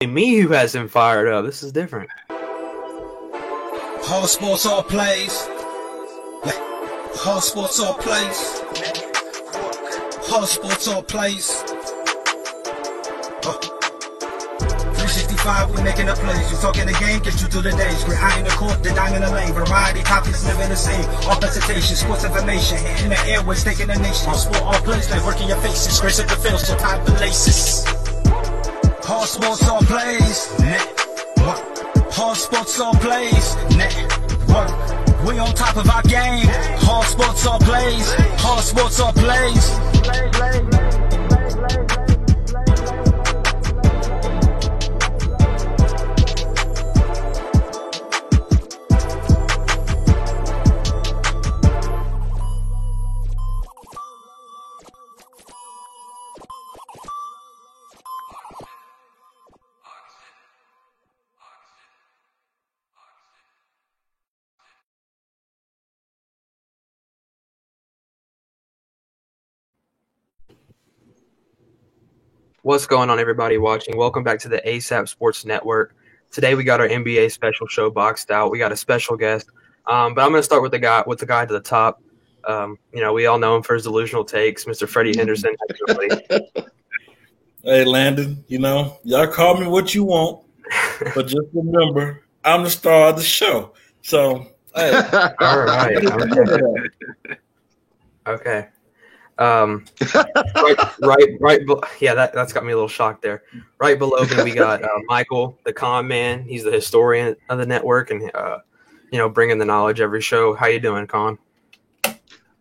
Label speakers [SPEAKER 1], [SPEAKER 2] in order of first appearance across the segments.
[SPEAKER 1] Me who has him fired up. This is different.
[SPEAKER 2] All sports, all plays. All sports, all plays. All sports, all plays. 365, we making the plays. You talking the game, get you through the days. We're high in the court, the dime in the lane. Variety topics never the same. All presentation, sports information. In the airways, taking the nation. All sport, all plays, like working your faces. Grace at the field, so tie the laces. All sports, all plays. All sports, all plays. Network. We on top of our game. All sports, all plays. All sports, all plays.
[SPEAKER 1] What's going on, everybody watching? Welcome back to the ASAP Sports Network. Today we got our NBA special show boxed out. We got a special guest, but I'm going to start with the guy to the top. We all know him for his delusional takes, Mr. Freddie Henderson.
[SPEAKER 3] Hey, Landon, y'all call me what you want, but just remember, I'm the star of the show. So, hey.
[SPEAKER 1] All right. Okay. Right. Yeah, that's got me a little shocked there. Right below me, we got Michael, the con man. He's the historian of the network, and bringing the knowledge every show. How you doing, Con?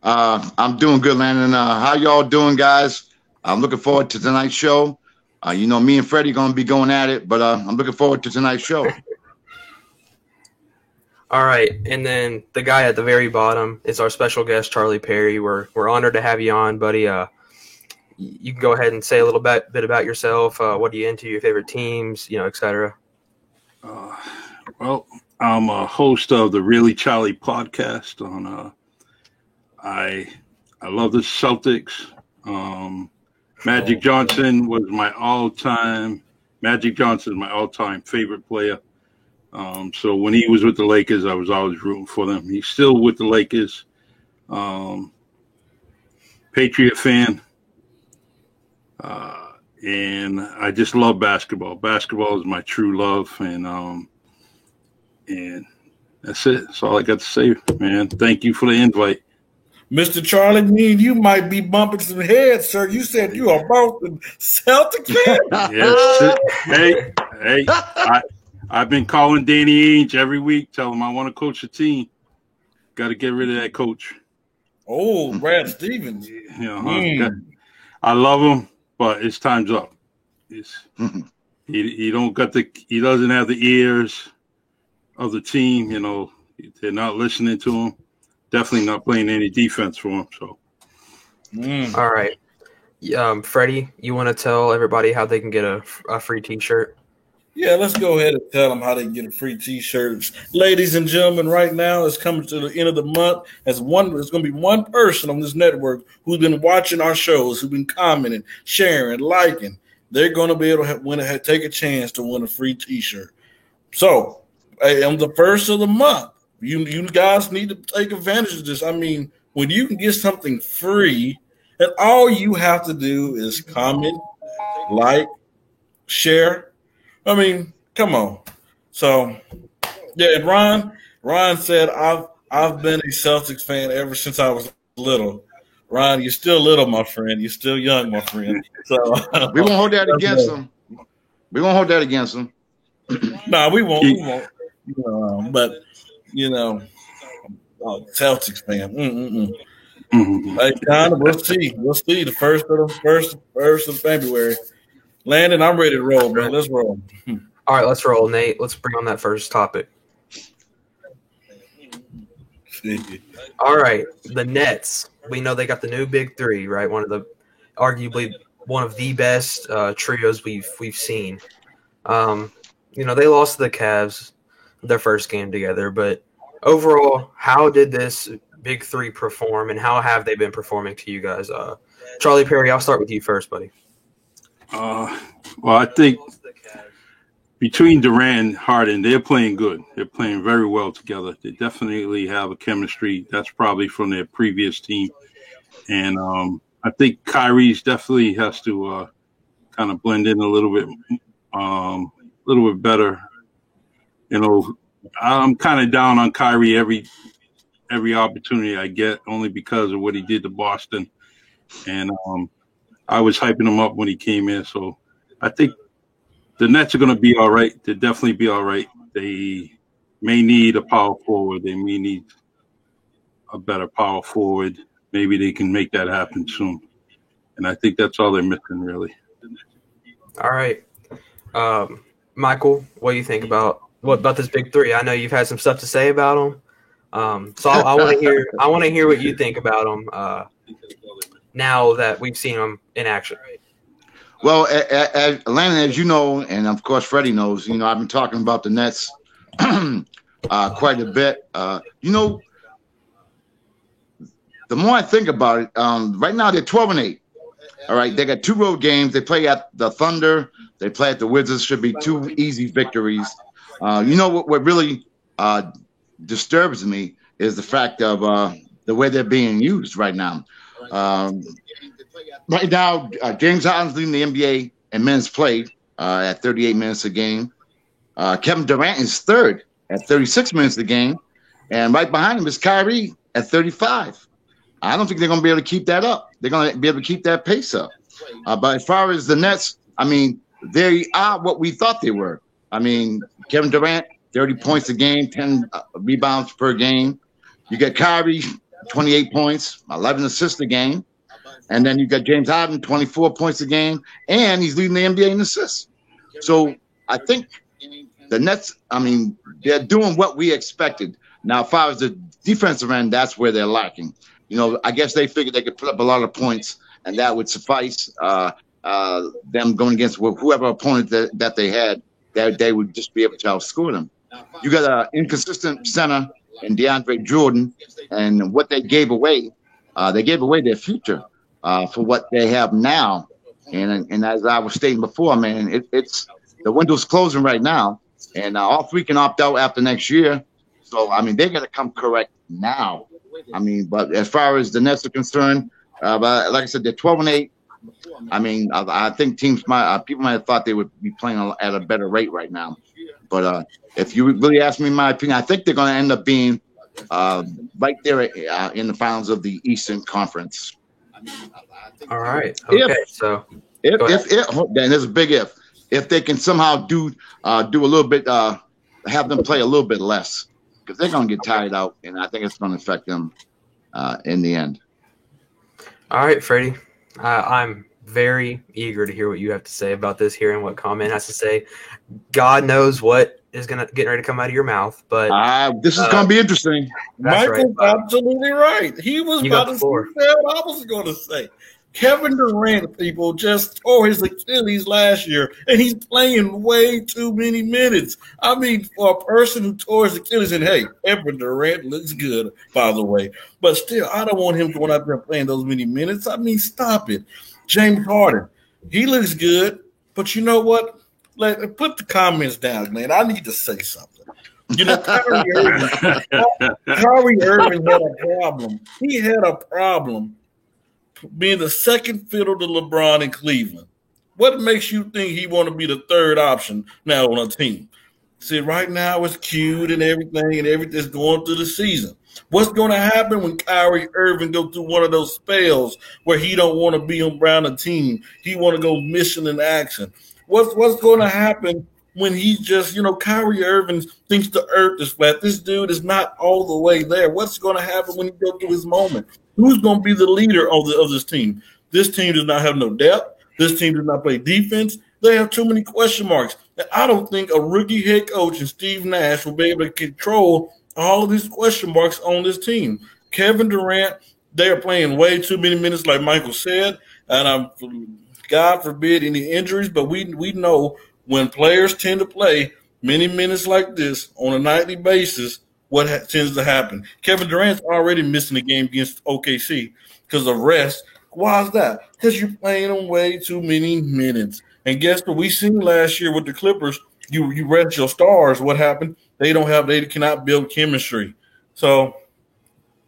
[SPEAKER 4] I'm doing good, Landon. How y'all doing, guys? I'm looking forward to tonight's show. Me and Freddie gonna be going at it, but I'm looking forward to tonight's show.
[SPEAKER 1] All right, and then the guy at the very bottom is our special guest, Charlie Perry. We're honored to have you on, buddy. You can go ahead and say a little bit about yourself. What are you into? Your favorite teams, etc.
[SPEAKER 5] Well, I'm a host of the Really Charlie podcast. I love the Celtics. Magic Johnson is my all-time favorite player. So when he was with the Lakers, I was always rooting for them. He's still with the Lakers. Patriot fan. And I just love basketball. Basketball is my true love. And that's it. That's all I got to say, man. Thank you for the invite.
[SPEAKER 3] Mr. Charlie, me and you might be bumping some heads, sir. You said you are both a Celtic fan?
[SPEAKER 5] Yes. Hey. I've been calling Danny Ainge every week, telling him I want to coach a team. Got to get rid of that coach.
[SPEAKER 3] Oh, Brad Stevens.
[SPEAKER 5] I love him, but his time's up. He doesn't have the ears of the team. They're not listening to him. Definitely not playing any defense for him. So,
[SPEAKER 1] All right, Freddie, you want to tell everybody how they can get a free T-shirt?
[SPEAKER 3] Yeah, let's go ahead and tell them how they can get a free T-shirts. Ladies and gentlemen, right now it's coming to the end of the month. There's going to be one person on this network who's been watching our shows, who's been commenting, sharing, liking. They're going to be able to take a chance to win a free T-shirt. So, on the first of the month, you guys need to take advantage of this. I mean, when you can get something free, and all you have to do is comment, like, share. I mean, come on. So, yeah, and Ron said I've been a Celtics fan ever since I was little. Ron, you're still little, my friend. You're still young, my friend. So
[SPEAKER 4] we won't hold that against him. We won't hold that against him.
[SPEAKER 3] No, we won't. We won't. But Celtics fan. Hey, John, we'll see. We'll see the first of February. Landon, I'm ready to roll, man. Let's roll.
[SPEAKER 1] All right, let's roll, Nate. Let's bring on that first topic. All right, the Nets. We know they got the new big three, right? Arguably one of the best trios we've seen. They lost to the Cavs their first game together, but overall, how did this big three perform, and how have they been performing to you guys? Charlie Perry, I'll start with you first, buddy.
[SPEAKER 5] Well, I think between Durant and Harden, they're playing good. They're playing very well together. They definitely have a chemistry that's probably from their previous team. And I think Kyrie's definitely has to kind of blend in a little bit better. You know, I'm kind of down on Kyrie every opportunity I get, only because of what he did to Boston. And I was hyping him up when he came in. So I think the Nets are going to be all right. They'll definitely be all right. They may need a power forward. They may need a better power forward. Maybe they can make that happen soon. And I think that's all they're missing, really.
[SPEAKER 1] All right. Michael, what do you think about this big three? I know you've had some stuff to say about them. So I want to hear what you think about them now that we've seen them in action.
[SPEAKER 4] Well, Landon, as you know, and of course Freddie knows, you know, I've been talking about the Nets quite a bit. You know, the more I think about it, right now they're 12-8. All right, they got 2 road games. They play at the Thunder. They play at the Wizards. Should be 2 easy victories. You know what really disturbs me is the fact of the way they're being used right now. Right now, James Harden's leading the NBA in minutes played at 38 minutes a game. Kevin Durant is third at 36 minutes a game. And right behind him is Kyrie at 35. I don't think they're going to be able to keep that up. They're going to be able to keep that pace up. But as far as the Nets, I mean, they are what we thought they were. I mean, Kevin Durant, 30 points a game, 10 rebounds per game. You got Kyrie, 28 points, 11 assists a game. And then you got James Harden, 24 points a game, and he's leading the NBA in assists. So I think the Nets, I mean, they're doing what we expected. Now, as far as the defensive end, that's where they're lacking. You know, I guess they figured they could put up a lot of points, and that would suffice them going against whoever opponent that they had, that they would just be able to outscore them. You got an inconsistent center in DeAndre Jordan, and what they gave away their future for what they have now. And as I was stating before, man, it's the window's closing right now, and all 3 can opt out after next year. So, I mean, they're going to come correct now. I mean, but as far as the Nets are concerned, but like I said, they're 12-8. I mean, I think people might have thought they would be playing at a better rate right now. But if you really ask me my opinion, I think they're going to end up being right there in the finals of the Eastern Conference.
[SPEAKER 1] All right. Okay.
[SPEAKER 4] If then there's a big if. If they can somehow do a little bit, have them play a little bit less, because they're going to get tired out, and I think it's going to affect them in the end.
[SPEAKER 1] All right, Freddie. I'm very eager to hear what you have to say about this, hearing what comment has to say. God knows what is getting ready to come out of your mouth, but
[SPEAKER 4] this is going to be interesting.
[SPEAKER 3] Michael's absolutely right. He was about to say what I was going to say. Kevin Durant, people, just tore his Achilles last year, and he's playing way too many minutes. I mean, for a person who tore his Achilles, and hey, Kevin Durant looks good, by the way, but still, I don't want him going out there playing those many minutes. I mean, stop it. James Harden, he looks good, but you know what? Put the comments down, man. I need to say something. You know, Kyrie Irving had a problem. He had a problem being the second fiddle to LeBron in Cleveland. What makes you think he want to be the third option now on a team? See, right now it's cute and everything's going through the season. What's going to happen when Kyrie Irving goes through one of those spells where he don't want to be around a team? He want to go mission in action. What's going to happen when he just, Kyrie Irving thinks the earth is flat? This dude is not all the way there. What's going to happen when he goes through his moment? Who's going to be the leader of this team? This team does not have no depth. This team does not play defense. They have too many question marks. And I don't think a rookie head coach and Steve Nash will be able to control all of these question marks on this team. Kevin Durant, they are playing way too many minutes, like Michael said. And God forbid any injuries, but we know when players tend to play many minutes like this on a nightly basis, what tends to happen. Kevin Durant's already missing the game against OKC because of rest. Why is that? Because you're playing them way too many minutes. And guess what? We seen last year with the Clippers you rest your stars. What happened? They cannot build chemistry. So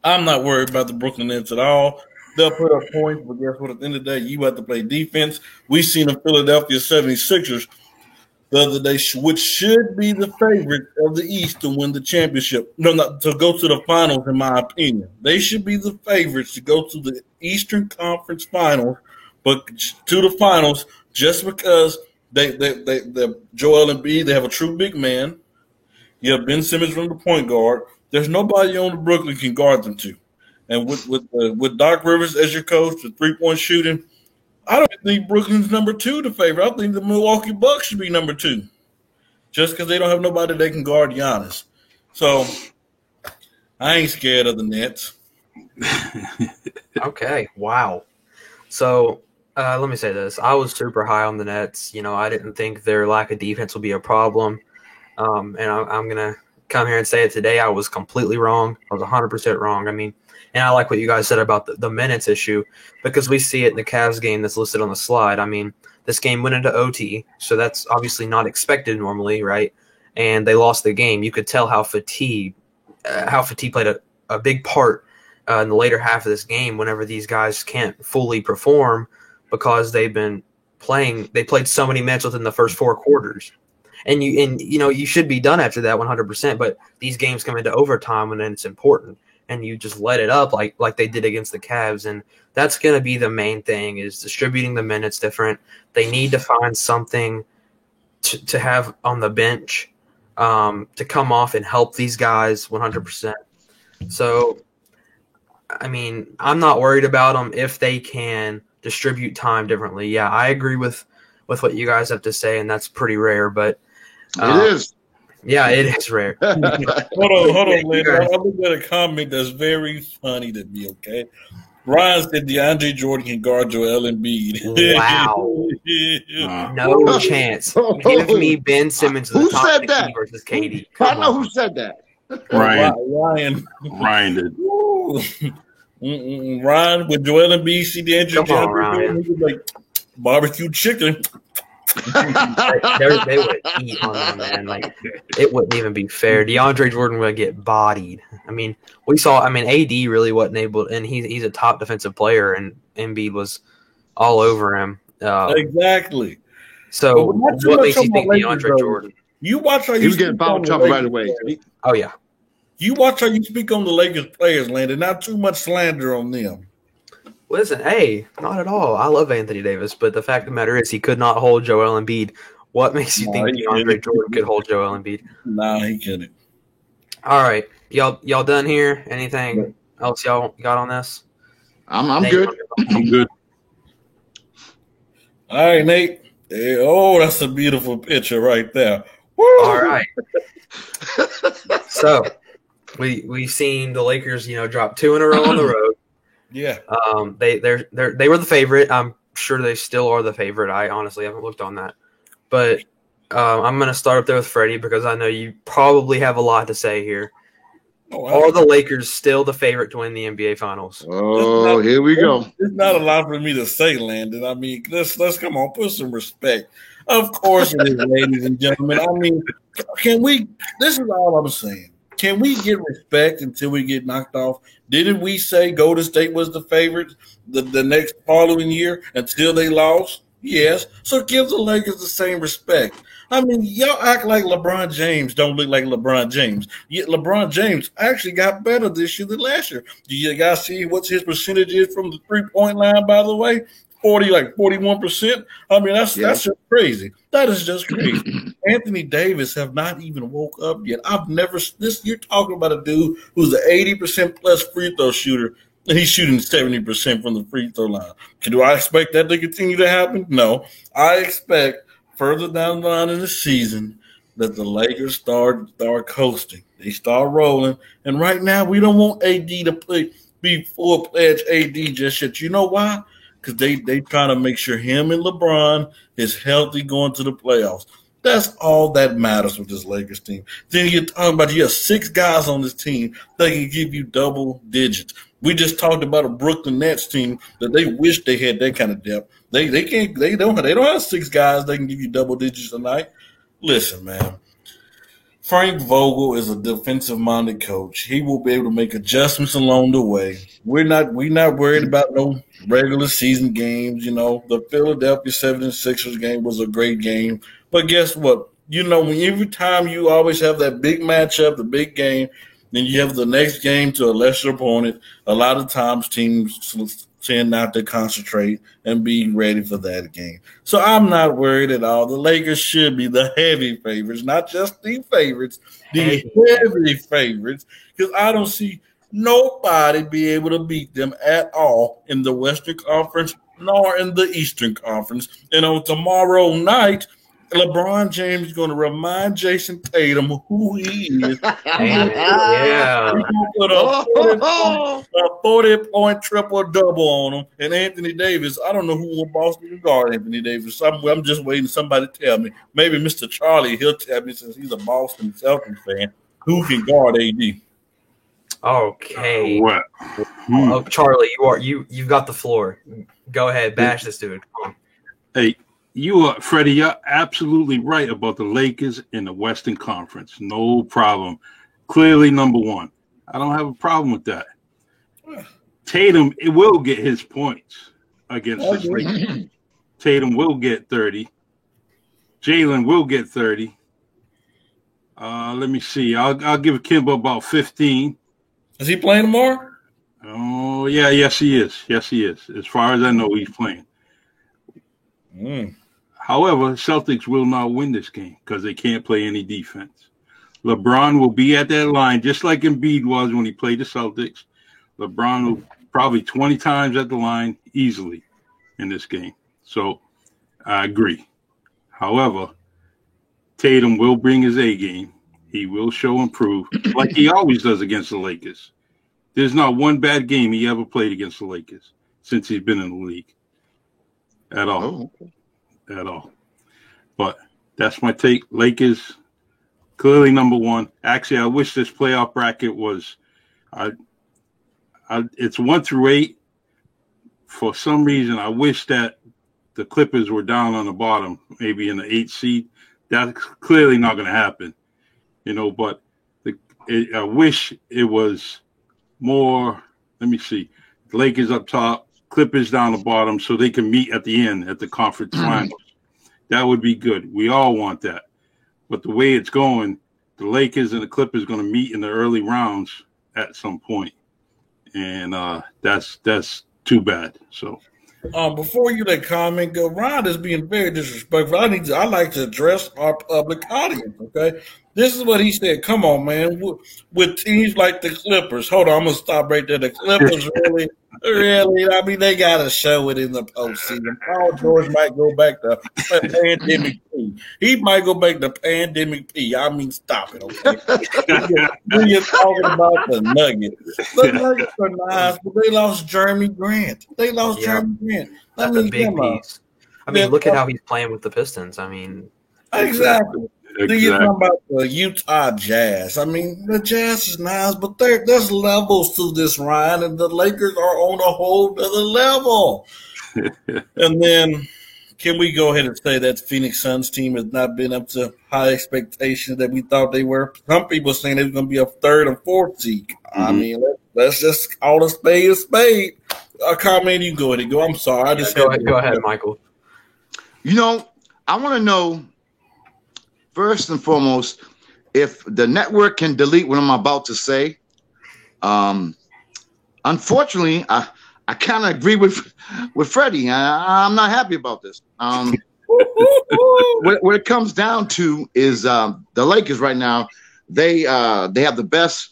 [SPEAKER 3] I'm not worried about the Brooklyn Nets at all. They'll put up points, but guess what? At the end of the day, you have to play defense. We seen the Philadelphia 76ers the other day, which should be the favorite of the East to win the championship. No, not to go to the finals, in my opinion. They should be the favorites to go to the Eastern Conference Finals, but to the finals just because they Joel Embiid, they have a true big man. You have Ben Simmons from the point guard. There's nobody on the Brooklyn can guard them to. And with Doc Rivers as your coach, the 3-point shooting, I don't think Brooklyn's number 2 to favorite. I think the Milwaukee Bucks should be number 2, just because they don't have nobody that can guard Giannis. So I ain't scared of the Nets.
[SPEAKER 1] Okay, wow. So let me say this: I was super high on the Nets. I didn't think their lack of defense would be a problem. And I'm gonna come here and say it today. I was completely wrong. I was 100% wrong. I mean. And I like what you guys said about the minutes issue, because we see it in the Cavs game that's listed on the slide. I mean, this game went into OT, so that's obviously not expected normally, right? And they lost the game. You could tell how fatigue played a big part in the later half of this game whenever these guys can't fully perform because they've been playing. They played so many minutes within the first 4 quarters. And you should be done after that 100%, but these games come into overtime when it's important. And you just let it up like they did against the Cavs. And that's going to be the main thing, is distributing the minutes different. They need to find something to have on the bench to come off and help these guys 100%. So, I mean, I'm not worried about them if they can distribute time differently. Yeah, I agree with what you guys have to say, and that's pretty rare. But
[SPEAKER 4] it is.
[SPEAKER 1] Yeah, it is rare.
[SPEAKER 3] Hold on, later. I looked at a comment that's very funny to me, okay? Ryan said DeAndre Jordan can guard Joel Embiid.
[SPEAKER 1] Wow. No chance. Give me Ben Simmons to the top
[SPEAKER 4] said that?
[SPEAKER 1] versus KD.
[SPEAKER 4] I know who said that.
[SPEAKER 5] Ryan did.
[SPEAKER 3] Ryan, with Joel Embiid, see DeAndre
[SPEAKER 1] Jordan,
[SPEAKER 3] he was like barbecue chicken.
[SPEAKER 1] They would eat on them, man. Like, it wouldn't even be fair. DeAndre Jordan would get bodied. I mean, AD really wasn't able, and he's a top defensive player, and Embiid was all over him.
[SPEAKER 3] Exactly.
[SPEAKER 1] So, what makes you think DeAndre Jordan?
[SPEAKER 3] You watch how
[SPEAKER 4] he was getting fouled trouble right away.
[SPEAKER 1] Oh yeah.
[SPEAKER 3] You watch how you speak on the Lakers players, Landon. Not too much slander on them.
[SPEAKER 1] Listen, hey, not at all. I love Anthony Davis, but the fact of the matter is he could not hold Joel Embiid. What makes you think DeAndre Jordan could hold Joel Embiid?
[SPEAKER 3] No, he couldn't.
[SPEAKER 1] All right, y'all done here? Anything else y'all got on this?
[SPEAKER 4] I'm good.
[SPEAKER 5] I'm good.
[SPEAKER 3] All right, Nate. Oh, that's a beautiful picture right there. Woo!
[SPEAKER 1] All right. So we've seen the Lakers, drop 2 in a row on the road.
[SPEAKER 3] Yeah.
[SPEAKER 1] They were the favorite. I'm sure they still are the favorite. I honestly haven't looked on that. But I'm going to start up there with Freddie because I know you probably have a lot to say here. Are the Lakers still the favorite to win the NBA Finals?
[SPEAKER 4] Oh, here we go.
[SPEAKER 3] There's not a lot for me to say, Landon. I mean, let's come on, put some respect. Of course it is, ladies and gentlemen. I mean, this is all I'm saying. Can we get respect until we get knocked off? Didn't we say Golden State was the favorite the next following year until they lost? Yes. So give the Lakers the same respect. I mean, y'all act like LeBron James don't look like LeBron James. Yet LeBron James actually got better this year than last year. Do you guys see what his percentage is from the 3-point line, by the way? 41%. I mean, that's just crazy. That is just crazy. Anthony Davis have not even woke up yet. You're talking about a dude who's an 80% plus free throw shooter, and he's shooting 70% from the free throw line. Do I expect that to continue to happen? No. I expect further down the line in the season that the Lakers start coasting. They start rolling. And right now, we don't want AD to be full-fledged AD just yet. You know why? Because they trying to make sure him and LeBron is healthy going to the playoffs. That's all that matters with this Lakers team. Then you're talking about you have 6 guys on this team that can give you double digits. We just talked about a Brooklyn Nets team that they wish they had that kind of depth. They don't have 6 guys that can give you double digits tonight. Listen, man. Frank Vogel is a defensive-minded coach. He will be able to make adjustments along the way. We're not worried about no regular season games. You know, the Philadelphia 76ers game was a great game. But guess what? You know, when every time you always have that big matchup, the big game, then you have the next game to a lesser opponent, a lot of times teams tend not to concentrate and be ready for that game. So I'm not worried at all. The Lakers should be the heavy favorites, not just the favorites, the heavy favorites, because I don't see nobody be able to beat them at all in the Western Conference nor in the Eastern Conference. And on tomorrow night, LeBron James is going to remind Jason Tatum who he is.
[SPEAKER 1] Yeah.
[SPEAKER 3] He's going to put a 40-point triple-double on him. And Anthony Davis, I don't know who will Boston can guard Anthony Davis. I'm just waiting for somebody to tell me. Maybe Mr. Charlie, he'll tell me since he's a Boston Celtics fan, who can guard AD.
[SPEAKER 1] Okay.
[SPEAKER 5] What?
[SPEAKER 1] Oh, Charlie, you've got the floor. Go ahead, bash this dude. Come on.
[SPEAKER 5] Hey, Freddie, you're absolutely right about the Lakers in the Western Conference. No problem. Clearly number one. I don't have a problem with that. Tatum, it will get his points against the Lakers. Tatum will get 30. Jalen will get 30. Let me see. I'll give Kimba about 15.
[SPEAKER 3] Is he playing tomorrow?
[SPEAKER 5] Oh, yeah. Yes, he is. Yes, he is. As far as I know, he's playing. However, Celtics will not win this game because they can't play any defense. LeBron will be at that line just like Embiid was when he played the Celtics. LeBron will probably 20 times at the line easily in this game. So I agree. However, Tatum will bring his A game. He will show improve like he always does against the Lakers. There's not one bad game he ever played against the Lakers since he's been in the league at all.
[SPEAKER 4] Oh, okay.
[SPEAKER 5] At all. But that's my take. Lakers clearly number one. Actually, I wish this playoff bracket was it's 1 through 8. For some reason, I wish that the Clippers were down on the bottom, maybe in the 8th seed. That's clearly not going to happen, you know, but I wish it was more. Let me see. The Lakers up top, Clippers down the bottom, so they can meet at the end at the conference finals. That would be good. We all want that. But the way it's going, the Lakers and the Clippers are going to meet in the early rounds at some point. And that's too bad. So
[SPEAKER 3] before you let comment go, Ron is being very disrespectful. I like to address our public audience, okay? This is what he said. Come on, man. With teams like the Clippers. Hold on, I'm going to stop right there. The Clippers really, I mean, they got to show it in the postseason. Paul George might go back to pandemic P. He might go back to pandemic P. I mean, stop it, okay? We're talking about the Nuggets. The Nuggets are nice, but they lost Jeremy Grant. Jeremy Grant.
[SPEAKER 1] That's a big piece. I mean, look at how he's playing with the Pistons. I mean,
[SPEAKER 3] exactly. Do you talk about the Utah Jazz? I mean, the Jazz is nice, but there's levels to this, Ryan, and the Lakers are on a whole other level. And then, can we go ahead and say that Phoenix Suns team has not been up to high expectations that we thought they were? Some people saying they were going to be a 3rd or 4th seed. I mean, let's just call a spade a spade. A comment, you go ahead and go. I'm sorry. I just
[SPEAKER 1] go ahead, Michael.
[SPEAKER 4] You know, I want to know, first and foremost, if the network can delete what I'm about to say. Unfortunately, I kind of agree with Freddie. I'm not happy about this. What it comes down to is the Lakers right now. They have the best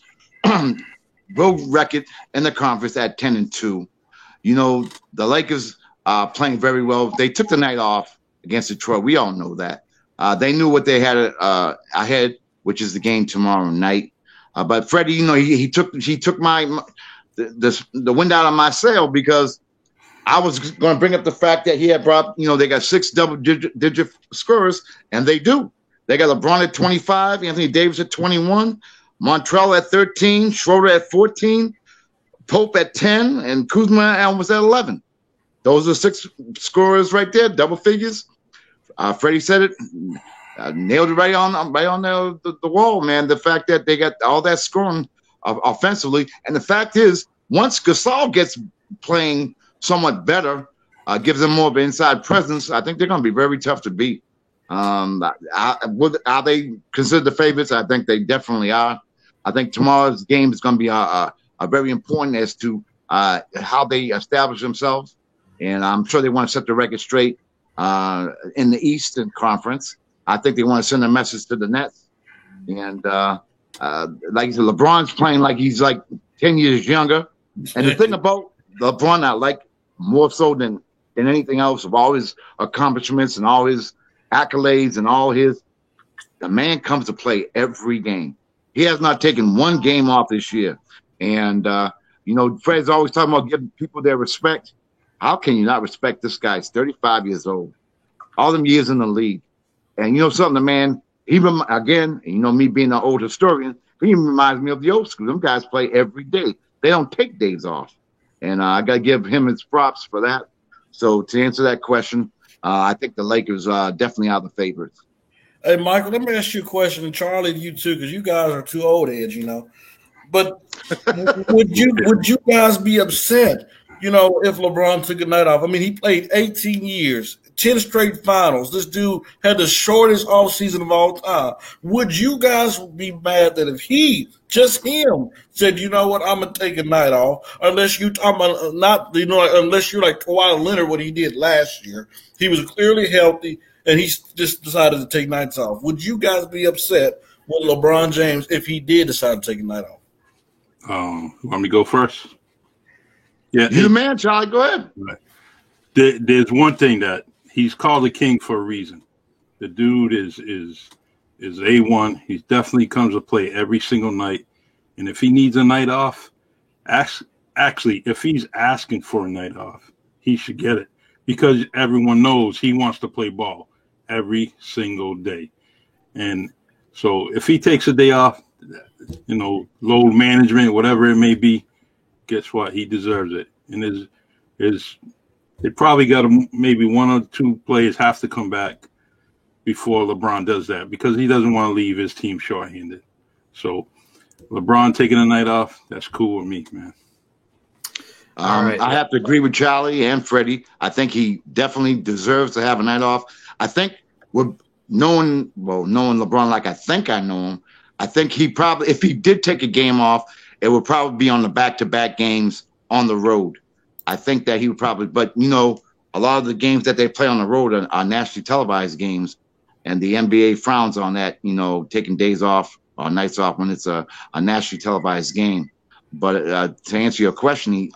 [SPEAKER 4] road record in the conference at 10-2. You know, the Lakers are playing very well. They took the night off against Detroit. We all know that. They knew what they had ahead, which is the game tomorrow night. But Freddie, you know, he took the wind out of my sail, because I was going to bring up the fact that he had brought, you know, they got 6 double-digit scorers, and they do. They got LeBron at 25, Anthony Davis at 21, Montrell at 13, Schroeder at 14, Pope at 10, and Kuzma was at 11. Those are 6 scorers right there, double figures. Freddie said it. nailed it right on the wall, man. The fact that they got all that scoring offensively, and the fact is, once Gasol gets playing somewhat better, gives them more of an inside presence, I think they're going to be very tough to beat. Are they considered the favorites? I think they definitely are. I think tomorrow's game is going to be a very important as to how they establish themselves, and I'm sure they want to set the record straight in the Eastern Conference. I think they want to send a message to the Nets, and like you said, LeBron's playing like he's like 10 years younger. And the thing about LeBron, I like more so than anything else, of all his accomplishments and all his accolades and the man comes to play every game. He has not taken one game off this year. And, Fred's always talking about giving people their respect. How can you not respect this guy? He's 35 years old, all them years in the league. And you know something, the man, me being an old historian, he reminds me of the old school. Them guys play every day. They don't take days off. And I got to give him his props for that. So to answer that question, I think the Lakers definitely are the favorites.
[SPEAKER 3] Hey, Michael, let me ask you a question, and Charlie, you too, because you guys are too old age, But would you guys be upset, if LeBron took a night off? I mean, he played 18 years, 10 straight finals. This dude had the shortest offseason of all time. Would you guys be mad that if just him, said, you know what, I'm going to take a night off, unless you're unless you're like Kawhi Leonard, what he did last year. He was clearly healthy, and he just decided to take nights off. Would you guys be upset with LeBron James if he did decide to take a night off?
[SPEAKER 5] Want me to go first? Yeah,
[SPEAKER 4] you're the man, Charlie. Go ahead.
[SPEAKER 5] Right. There's one thing that he's called the king for a reason. The dude is A1. He definitely comes to play every single night. And if he needs a night off, actually, if he's asking for a night off, he should get it, because everyone knows he wants to play ball every single day. And so if he takes a day off, load management, whatever it may be, guess what? He deserves it. And they probably got maybe one or two players have to come back before LeBron does that, because he doesn't want to leave his team shorthanded. So LeBron taking a night off, that's cool with me, man.
[SPEAKER 4] All right. I have to agree with Charlie and Freddie. I think he definitely deserves to have a night off. I think knowing LeBron like I think I know him, I think he probably, if he did take a game off, it would probably be on the back-to-back games on the road. I think that he would probably, but a lot of the games that they play on the road are nationally televised games, and the NBA frowns on that, taking days off or nights off when it's a nationally televised game. But to answer your question, he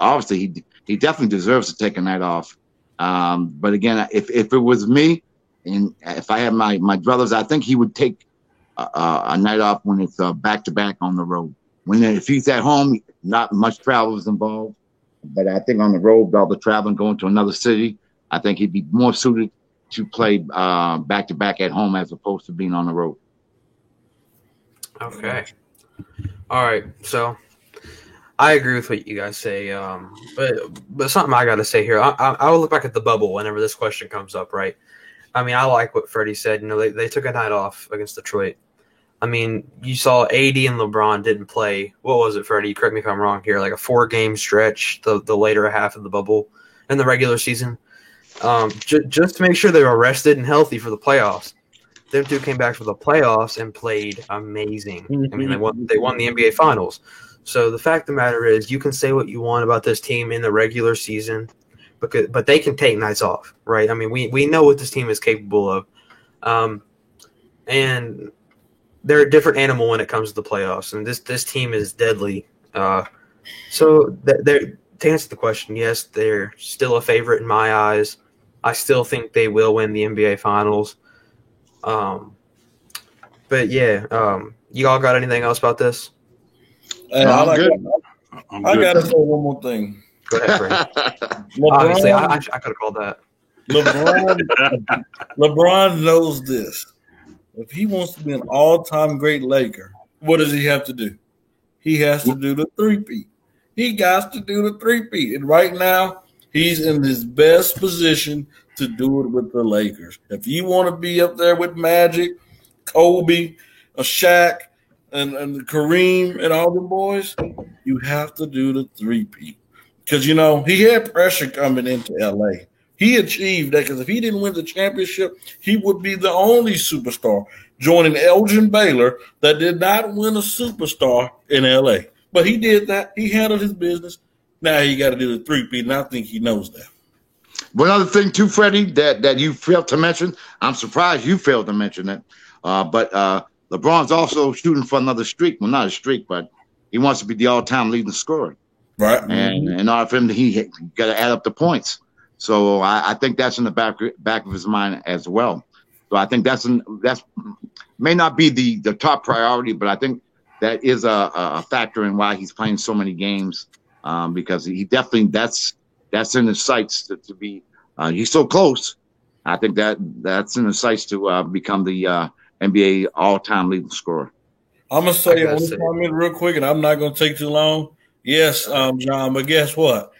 [SPEAKER 4] definitely deserves to take a night off. But again, if it was me, and if I had my brothers, I think he would take a night off when it's back-to-back on the road. If he's at home, not much travel is involved. But I think on the road, all the traveling, going to another city, I think he'd be more suited to play back-to-back at home as opposed to being on the road.
[SPEAKER 1] Okay. All right. So I agree with what you guys say. But something I got to say here, I will look back at the bubble whenever this question comes up, right? I mean, I like what Freddie said. They took a night off against Detroit. I mean, you saw AD and LeBron didn't play. What was it, Freddie? Correct me if I'm wrong here. Like a 4-game stretch, the later half of the bubble in the regular season, just to make sure they were rested and healthy for the playoffs. Them two came back for the playoffs and played amazing. Mm-hmm. I mean, they won the NBA Finals. So the fact of the matter is, you can say what you want about this team in the regular season, but they can take nights off, right? I mean, we know what this team is capable of, and they're a different animal when it comes to the playoffs, and this team is deadly. So to answer the question, yes, they're still a favorite in my eyes. I still think they will win the NBA Finals. But yeah, you all got anything else about this?
[SPEAKER 3] I got to say one more thing.
[SPEAKER 1] Go ahead, Frank. Obviously, I could have called that.
[SPEAKER 3] LeBron knows this. If he wants to be an all-time great Laker, what does he have to do? He has to do the three-peat. He got to do the three-peat. And right now, he's in his best position to do it with the Lakers. If you want to be up there with Magic Kobe, Shaq, and Kareem and all them boys, you have to do the three-peat. Because, he had pressure coming into L.A. He achieved that because if he didn't win the championship, he would be the only superstar, joining Elgin Baylor that did not win a superstar in L.A. But he did that. He handled his business. Now he got to do the three-peat, and I think he knows that.
[SPEAKER 4] One other thing, too, Freddie, that you failed to mention, I'm surprised you failed to mention it, but LeBron's also shooting for another streak. Well, not a streak, but he wants to be the all-time leading scorer.
[SPEAKER 3] Right.
[SPEAKER 4] And in order for him, he got to add up the points. So I think that's in the back of his mind as well. So I think that's may not be the top priority, but I think that is a factor in why he's playing so many games, because he definitely that's in his sights to be. He's so close. I think that's in his sights to become the NBA all-time leading scorer.
[SPEAKER 3] I'm gonna say one comment real quick, and I'm not gonna take too long. Yes, John, but guess what?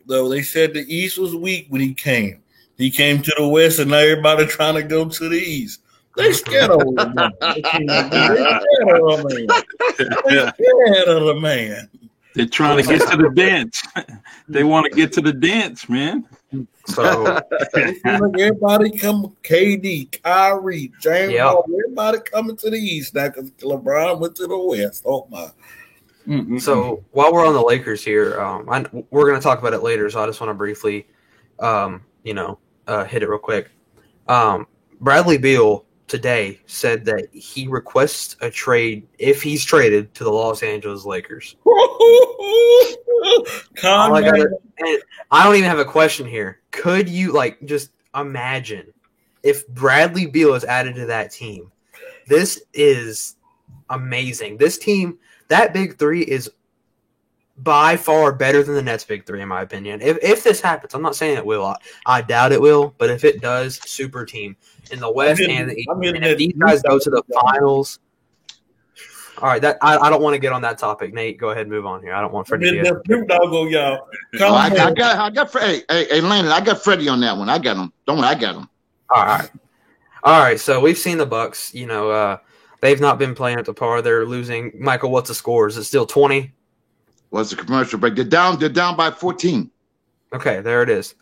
[SPEAKER 3] Though they said the East was weak when he came. He came to the West, and now everybody trying to go to the East. They scared of the man. They scared of the man.
[SPEAKER 5] They're trying to get to the dance. They want to get to the dance, man.
[SPEAKER 1] So
[SPEAKER 3] everybody come, KD, Kyrie, James Harden, everybody coming to the East now because LeBron went to the West. Oh, my.
[SPEAKER 1] So while we're on the Lakers here, we're going to talk about it later, so I just want to briefly, hit it real quick. Bradley Beal today said that he requests a trade if he's traded to the Los Angeles Lakers. I don't even have a question here. Could you just imagine if Bradley Beal is added to that team? This is amazing. This team. That big three is by far better than the Nets' big three, in my opinion. If this happens, I'm not saying it will. I doubt it will, but if it does, super team in the West and the East. And if these guys go to the finals, all right. I don't want to get on that topic. Nate, go ahead and move on here. I don't want Freddie to get.
[SPEAKER 4] I got Freddie. Hey, Landon, I got Freddie on that one. I got him. Don't worry, I got him.
[SPEAKER 1] All right. So we've seen the Bucks. They've not been playing at the par. They're losing. Michael, what's the score? Is it still 20?
[SPEAKER 4] What's the commercial break? They're down by 14.
[SPEAKER 1] Okay, there it is.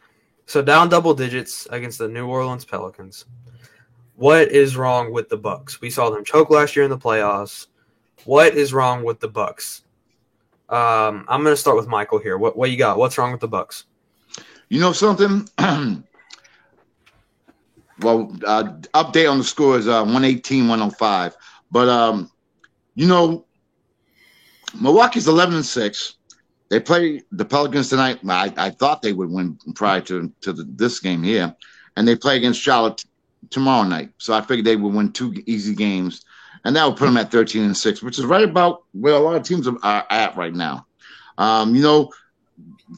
[SPEAKER 1] So down double digits against the New Orleans Pelicans. What is wrong with the Bucks? We saw them choke last year in the playoffs. What is wrong with the Bucks? I'm going to start with Michael here. What you got? What's wrong with the Bucks?
[SPEAKER 4] You know something? Well, update on the score is 118-105. But, Milwaukee's 11-6. They play the Pelicans tonight. I thought they would win prior to this game here. And they play against Charlotte tomorrow night. So I figured they would win 2 easy games. And that would put them at 13-6, which is right about where a lot of teams are at right now.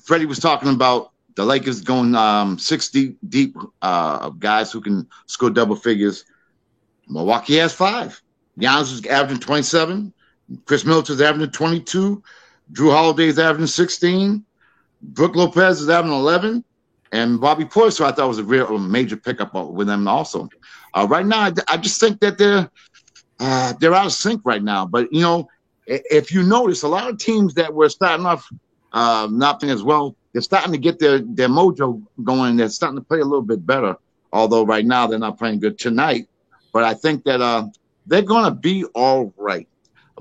[SPEAKER 4] Freddie was talking about the Lakers going 6 deep of guys who can score double figures. Milwaukee has 5. Giannis is averaging 27. Chris Middleton's averaging 22. Drew Holiday's averaging 16. Brook Lopez is averaging 11. And Bobby Portis, who I thought was a real major pickup with them also. Right now, I just think that they're out of sync right now. But, if you notice, a lot of teams that were starting off not playing as well, they're starting to get their mojo going. They're starting to play a little bit better, although right now they're not playing good tonight. But I think that they're going to be all right.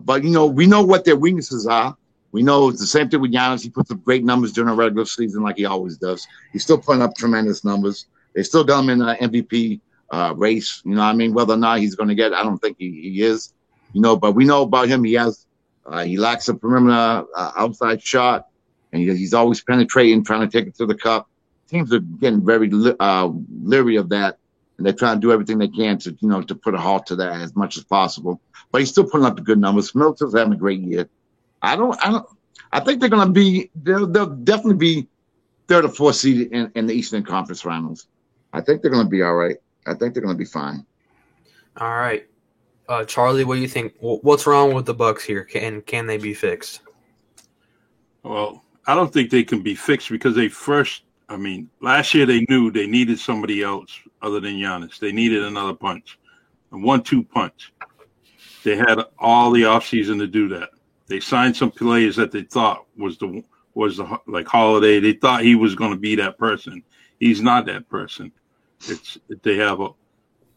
[SPEAKER 4] But, we know what their weaknesses are. We know it's the same thing with Giannis. He puts up great numbers during the regular season like he always does. He's still putting up tremendous numbers. They still got him in the MVP race. Whether or not he's going to get it, I don't think he is. But we know about him. He lacks a perimeter outside shot. And he's always penetrating, trying to take it to the cup. Teams are getting very leery of that, and they're trying to do everything they can to put a halt to that as much as possible. But he's still putting up the good numbers. Middleton's having a great year. I think they're going to be. They'll definitely be 3rd or 4th seed in the Eastern Conference Finals. I think they're going to be all right. I think they're going to be fine.
[SPEAKER 1] All right, Charlie, what do you think? What's wrong with the Bucks here? Can they be fixed?
[SPEAKER 5] Well, I don't think they can be fixed because last year they knew they needed somebody else other than Giannis. They needed another punch. a 1-2 punch. They had all the offseason to do that. They signed some players that they thought was the like Holiday. They thought he was going to be that person. He's not that person. They have a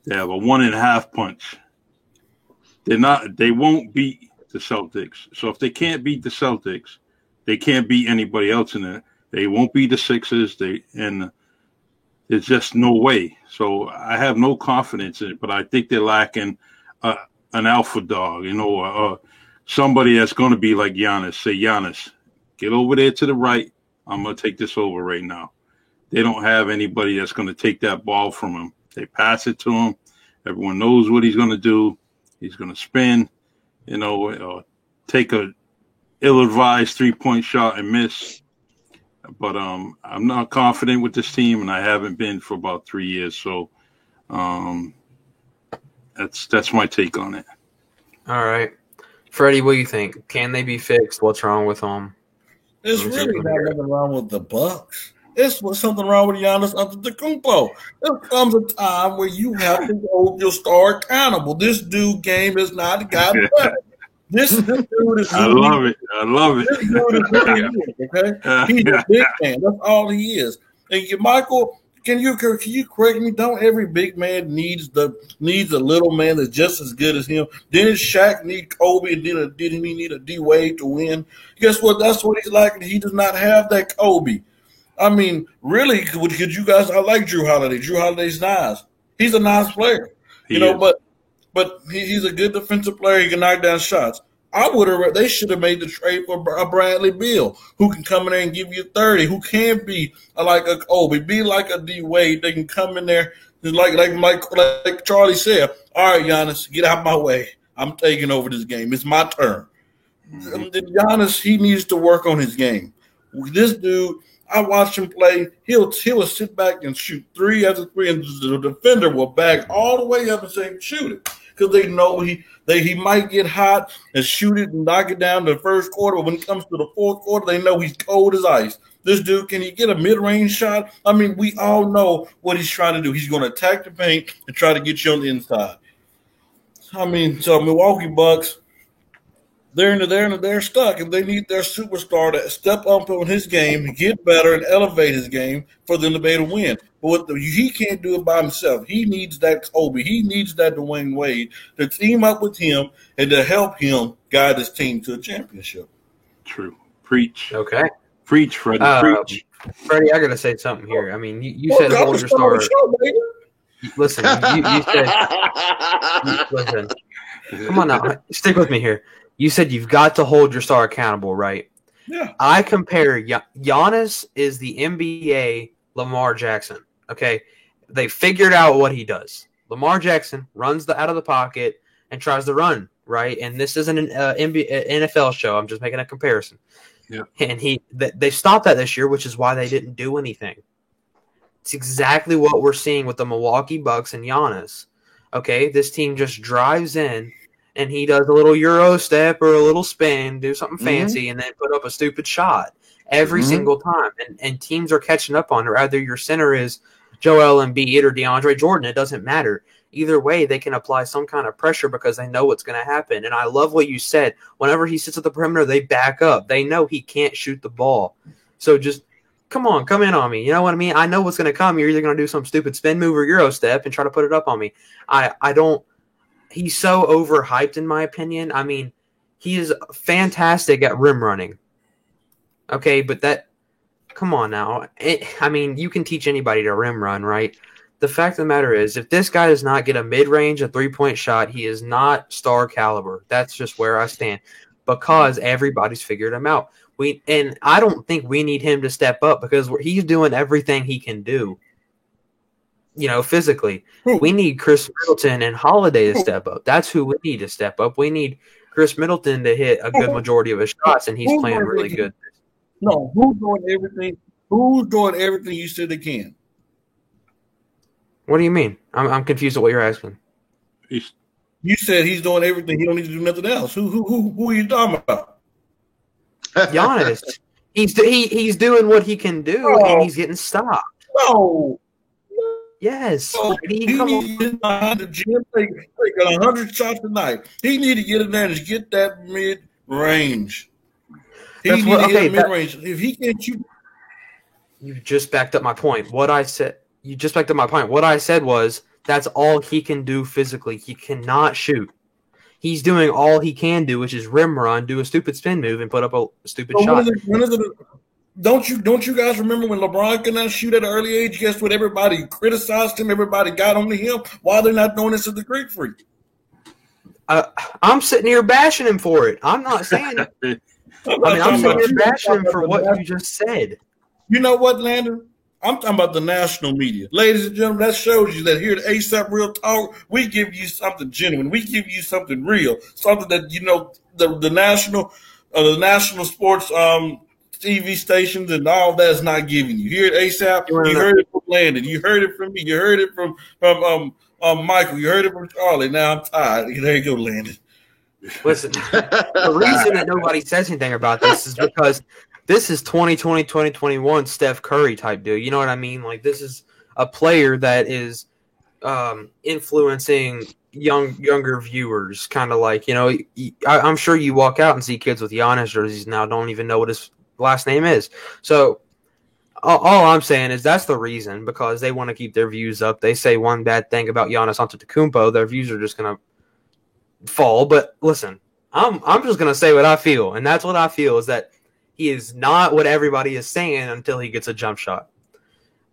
[SPEAKER 5] 1.5 punch. They won't beat the Celtics. So if they can't beat the Celtics, they can't beat anybody else in there. They won't beat the Sixers. And there's just no way. So I have no confidence in it, but I think they're lacking an alpha dog, somebody that's going to be like Giannis. Say, Giannis, get over there to the right. I'm going to take this over right now. They don't have anybody that's going to take that ball from him. They pass it to him. Everyone knows what he's going to do. He's going to spin, take a ill-advised 3-point shot and miss. But I'm not confident with this team, and I haven't been for about 3 years. So that's my take on it.
[SPEAKER 1] All right. Freddie, what do you think? Can they be fixed? What's wrong with them?
[SPEAKER 3] There's really not nothing wrong with the Bucks. It's something wrong with Giannis Antetokounmpo. There comes a time where you have to hold your star accountable. This dude game is not a guy. This dude is.
[SPEAKER 5] I love it. This
[SPEAKER 3] dude is really good, okay? He's a big man. That's all he is. And Michael, can you correct me? Don't every big man needs a little man that's just as good as him? Didn't Shaq need Kobe, and didn't he need a D Wade to win? Guess what? That's what he's like. He does not have that Kobe. I mean, really, could you guys? I like Drew Holiday. Drew Holiday's nice. He's a nice player, but he's a good defensive player. He can knock down shots. They should have made the trade for a Bradley Beal, who can come in there and give you 30, who can be like a Kobe, be like a D Wade. They can come in there, just like Charlie said. All right, Giannis, get out of my way. I'm taking over this game. It's my turn. Giannis, he needs to work on his game. This dude, I watch him play. He'll sit back and shoot 3 after 3, and the defender will back all the way up and say, shoot it. Because they know he might get hot and shoot it and knock it down to the first quarter. But when it comes to the fourth quarter, they know he's cold as ice. This dude, can he get a mid-range shot? I mean, we all know what he's trying to do. He's going to attack the paint and try to get you on the inside. I mean, so Milwaukee Bucks, they're stuck, and they need their superstar to step up on his game, get better, and elevate his game for them to be able to win. But he can't do it by himself. He needs that Kobe. He needs that Dwayne Wade to team up with him and to help him guide his team to a championship.
[SPEAKER 5] True. Preach.
[SPEAKER 1] Okay.
[SPEAKER 5] Preach, Freddie. Preach.
[SPEAKER 1] Freddie, I got to say something here. I mean, you said hold your star. Listen, you said – listen. Come on now. Stick with me here. You said you've got to hold your star accountable, right?
[SPEAKER 3] Yeah.
[SPEAKER 1] I compare Giannis is the NBA Lamar Jackson. Okay, they figured out what he does. Lamar Jackson runs out of the pocket and tries to run, right? And this isn't an NFL show. I'm just making a comparison.
[SPEAKER 5] Yeah.
[SPEAKER 1] And they stopped that this year, which is why they didn't do anything. It's exactly what we're seeing with the Milwaukee Bucks and Giannis. Okay, this team just drives in, and he does a little Euro step or a little spin, do something fancy, and then put up a stupid shot every single time. And teams are catching up on it. Either your center is Joel Embiid or DeAndre Jordan. It doesn't matter. Either way, they can apply some kind of pressure because they know what's going to happen. And I love what you said. Whenever he sits at the perimeter, they back up. They know he can't shoot the ball. So just come in on me. You know what I mean? I know what's going to come. You're either going to do some stupid spin move or Euro step and try to put it up on me. I don't. He's so overhyped, in my opinion. I mean, he is fantastic at rim running. Okay, but come on now. I mean, you can teach anybody to rim run, right? The fact of the matter is, if this guy does not get a mid-range, a three-point shot, he is not star caliber. That's just where I stand because everybody's figured him out. And I don't think we need him to step up because he's doing everything he can do. Physically. We need Chris Middleton and Holiday to step up. That's who we need to step up. We need Chris Middleton to hit a good majority of his shots, and he's playing really good.
[SPEAKER 3] No, who's doing everything? Who's doing everything you said they can?
[SPEAKER 1] What do you mean? I'm confused at what you're asking.
[SPEAKER 3] You said he's doing everything. He don't need to do nothing else. Who are you talking about?
[SPEAKER 1] Giannis. He's doing what he can do, and he's getting stopped.
[SPEAKER 3] No.
[SPEAKER 1] Yes.
[SPEAKER 3] So
[SPEAKER 1] Brady,
[SPEAKER 3] he
[SPEAKER 1] come
[SPEAKER 3] needs
[SPEAKER 1] on.
[SPEAKER 3] to get behind the gym, take 100 shots a night. He need to get in there and get that mid range. He
[SPEAKER 1] That's
[SPEAKER 3] need
[SPEAKER 1] what.
[SPEAKER 3] to
[SPEAKER 1] Okay,
[SPEAKER 3] hit mid range. If he can't shoot,
[SPEAKER 1] you just backed up my point. What I said. You just backed up my point. What I said was that's all he can do physically. He cannot shoot. He's doing all he can do, which is rim run, do a stupid spin move, and put up a stupid shot.
[SPEAKER 3] Don't you guys remember when LeBron could not shoot at an early age? Guess what? Everybody criticized him. Everybody got on to him. Why they're not doing this at the Greek Freak?
[SPEAKER 1] I'm sitting here bashing him for it. I'm not saying it. I'm sitting here bashing him for what you just said.
[SPEAKER 3] You know what, Landon? I'm talking about the national media. Ladies and gentlemen, that shows you that here at ASAP Real Talk, we give you something genuine. We give you something real, something that, you know, the national sports TV stations and all that is not giving you. Here at ASAP, you heard it from Landon. You heard it from me. You heard it from Michael. You heard it from Charlie. Now I'm tired. There you go, Landon.
[SPEAKER 1] Listen, the reason that nobody says anything about this is because this is 2020, 2021 Steph Curry type deal. You know what I mean? Like, this is a player that is influencing younger viewers, kind of like, you know, I'm sure you walk out and see kids with Giannis jerseys now don't even know what his last name is. So all I'm saying is that's the reason, because they want to keep their views up. They say one bad thing about Giannis Antetokounmpo, their views are just going to fall. But listen, I'm just going to say what I feel, and that's what I feel is that he is not what everybody is saying until he gets a jump shot.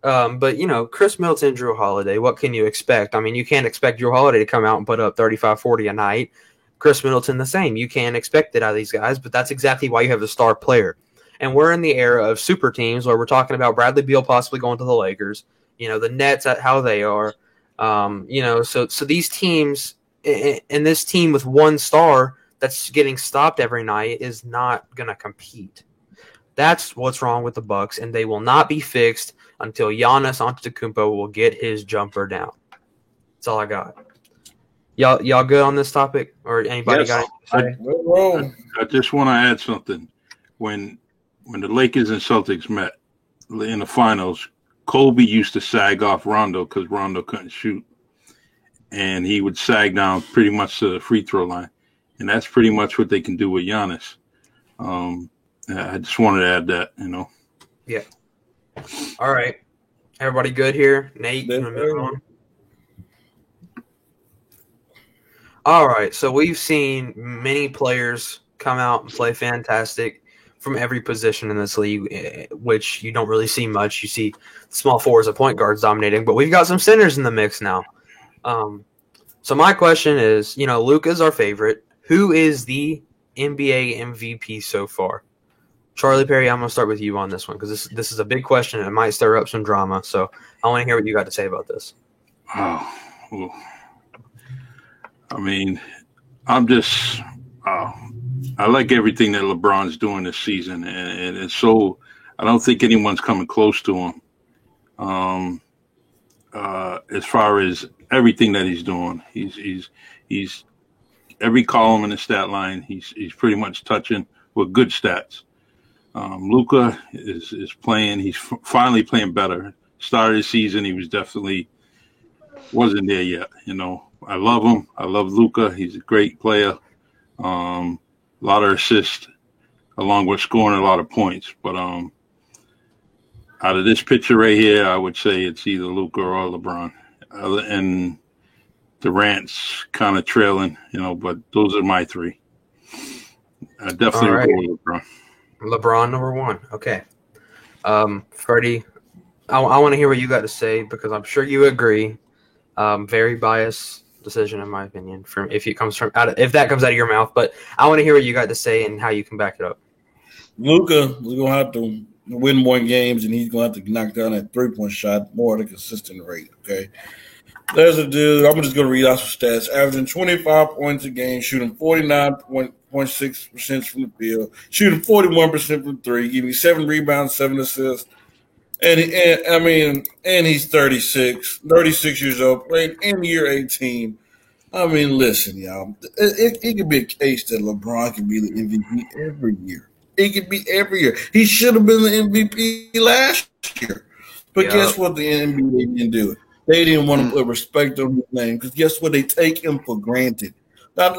[SPEAKER 1] But, you know, Chris Middleton, Drew Holiday, what can you expect? I mean, you can't expect Drew Holiday to come out and put up 35, 40 a night. Chris Middleton the same. You can't expect it out of these guys, but that's exactly why you have a star player. And we're in the era of super teams where we're talking about Bradley Beal possibly going to the Lakers, you know, the Nets at how they are. You know, so these teams and this team with one star that's getting stopped every night is not going to compete. That's what's wrong with the Bucks, and they will not be fixed until Giannis Antetokounmpo will get his jumper down. That's all I got. Y'all good on this topic, or anybody got anything to say?
[SPEAKER 5] I just want to add something. When the Lakers and Celtics met in the finals, Kobe used to sag off Rondo because Rondo couldn't shoot, and he would sag down pretty much to the free throw line, and that's pretty much what they can do with Giannis. I just wanted to add that, you know.
[SPEAKER 1] Yeah. All right. Everybody good here? Nate, you want to move on? All right. So we've seen many players come out and play fantastic from every position in this league, which you don't really see much. You see small forwards and point guards dominating, but we've got some centers in the mix now. So my question is, you know, Luka's our favorite. Who is the NBA MVP so far? Charlie Perry, I'm going to start with you on this one because this is a big question and it might stir up some drama. So I want to hear what you got to say about this.
[SPEAKER 5] Oh, I mean, I like everything that LeBron's doing this season, and it's so I don't think anyone's coming close to him. As far as everything that he's doing, he's every column in the stat line. He's pretty much touching with good stats. Luka is playing. He's finally playing better. Start of the season, he was definitely wasn't there yet. You know, I love him. I love Luka. He's a great player. A lot of assists, along with scoring a lot of points. But out of this picture right here, I would say it's either Luka or LeBron. And Durant's kind of trailing, you know, but those are my three. I definitely would go with LeBron.
[SPEAKER 1] LeBron number one. Okay. Freddie, I want to hear what you got to say because I'm sure you agree. Very biased decision in my opinion if that comes out of your mouth, but I want to hear what you got to say and how you can back it up.
[SPEAKER 3] Luka is going to have to win more games and he's going to have to knock down that 3-point shot more at a consistent rate. Okay. There's a dude, I'm just going to read out some stats, averaging 25 points a game, shooting 49.6% from the field, shooting 41% from three, giving 7 rebounds, 7 assists. And he's 36 years old, playing in year 18. I mean, listen, y'all, it could be a case that LeBron can be the MVP every year. It could be every year. He should have been the MVP last year. But guess what the NBA didn't do? They didn't want to put respect on his name because guess what? They take him for granted. Now,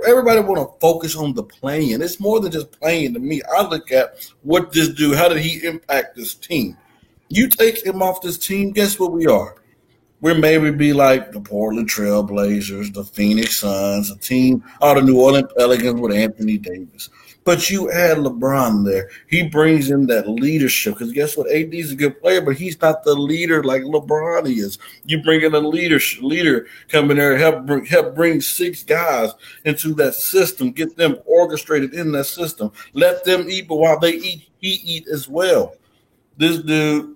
[SPEAKER 3] everybody want to focus on the playing. It's more than just playing to me. I look at what this dude, how did he impact this team? You take him off this team, guess what we are? We're maybe be like the Portland Trail Blazers, the Phoenix Suns, a team, or the New Orleans Pelicans with Anthony Davis. But you add LeBron there. He brings in that leadership because guess what? AD is a good player, but he's not the leader like LeBron is. You bring in a leader come in there and help bring 6 guys into that system, get them orchestrated in that system. Let them eat, but while they eat, he eat as well. This dude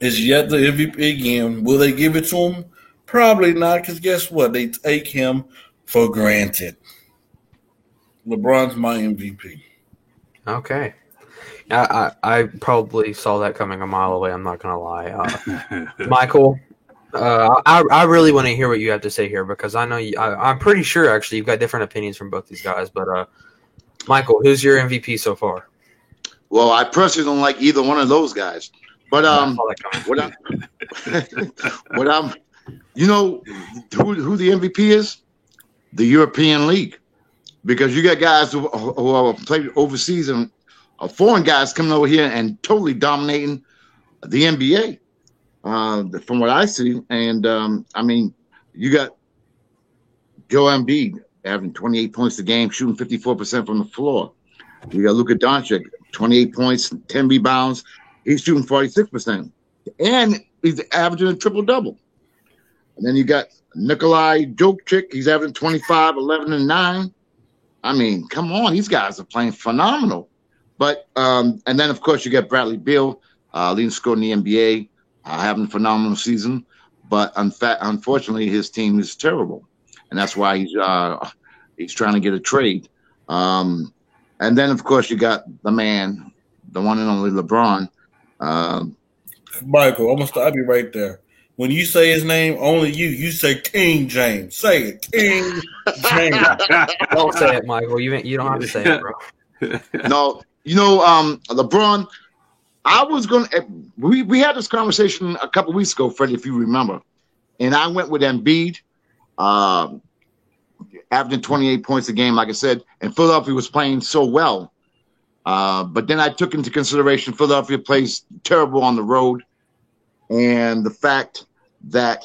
[SPEAKER 3] is yet the MVP again. Will they give it to him? Probably not because guess what? They take him for granted. LeBron's my MVP.
[SPEAKER 1] Okay. I probably saw that coming a mile away. I'm not going to lie. Michael, I really want to hear what you have to say here because I know I'm pretty sure actually you've got different opinions from both these guys. But Michael, who's your MVP so far?
[SPEAKER 4] Well, I personally don't like either one of those guys. But who the MVP is? The European League. Because you got guys who are played overseas and foreign guys coming over here and totally dominating the NBA, from what I see. And, you got Joel Embiid having 28 points a game, shooting 54% from the floor. You got Luka Doncic, 28 points, 10 rebounds. He's shooting 46%. And he's averaging a triple-double. And then you got Nikolai Jokic. He's averaging 25, 11, and 9. I mean, come on, these guys are playing phenomenal. But and then of course you got Bradley Beal, leading scorer in the NBA, having a phenomenal season. But unfortunately, his team is terrible, and that's why he's trying to get a trade. And then of course you got the man, the one and only LeBron.
[SPEAKER 3] Michael, I'm gonna stop you right there. When you say his name, only you say King James. Say it, King James.
[SPEAKER 1] Don't say it, Michael. You don't have to say it, bro.
[SPEAKER 4] No, LeBron. I was going to. We had this conversation a couple weeks ago, Freddie, if you remember, and I went with Embiid, averaging 28 points a game, like I said, and Philadelphia was playing so well. But then I took into consideration Philadelphia plays terrible on the road. And the fact that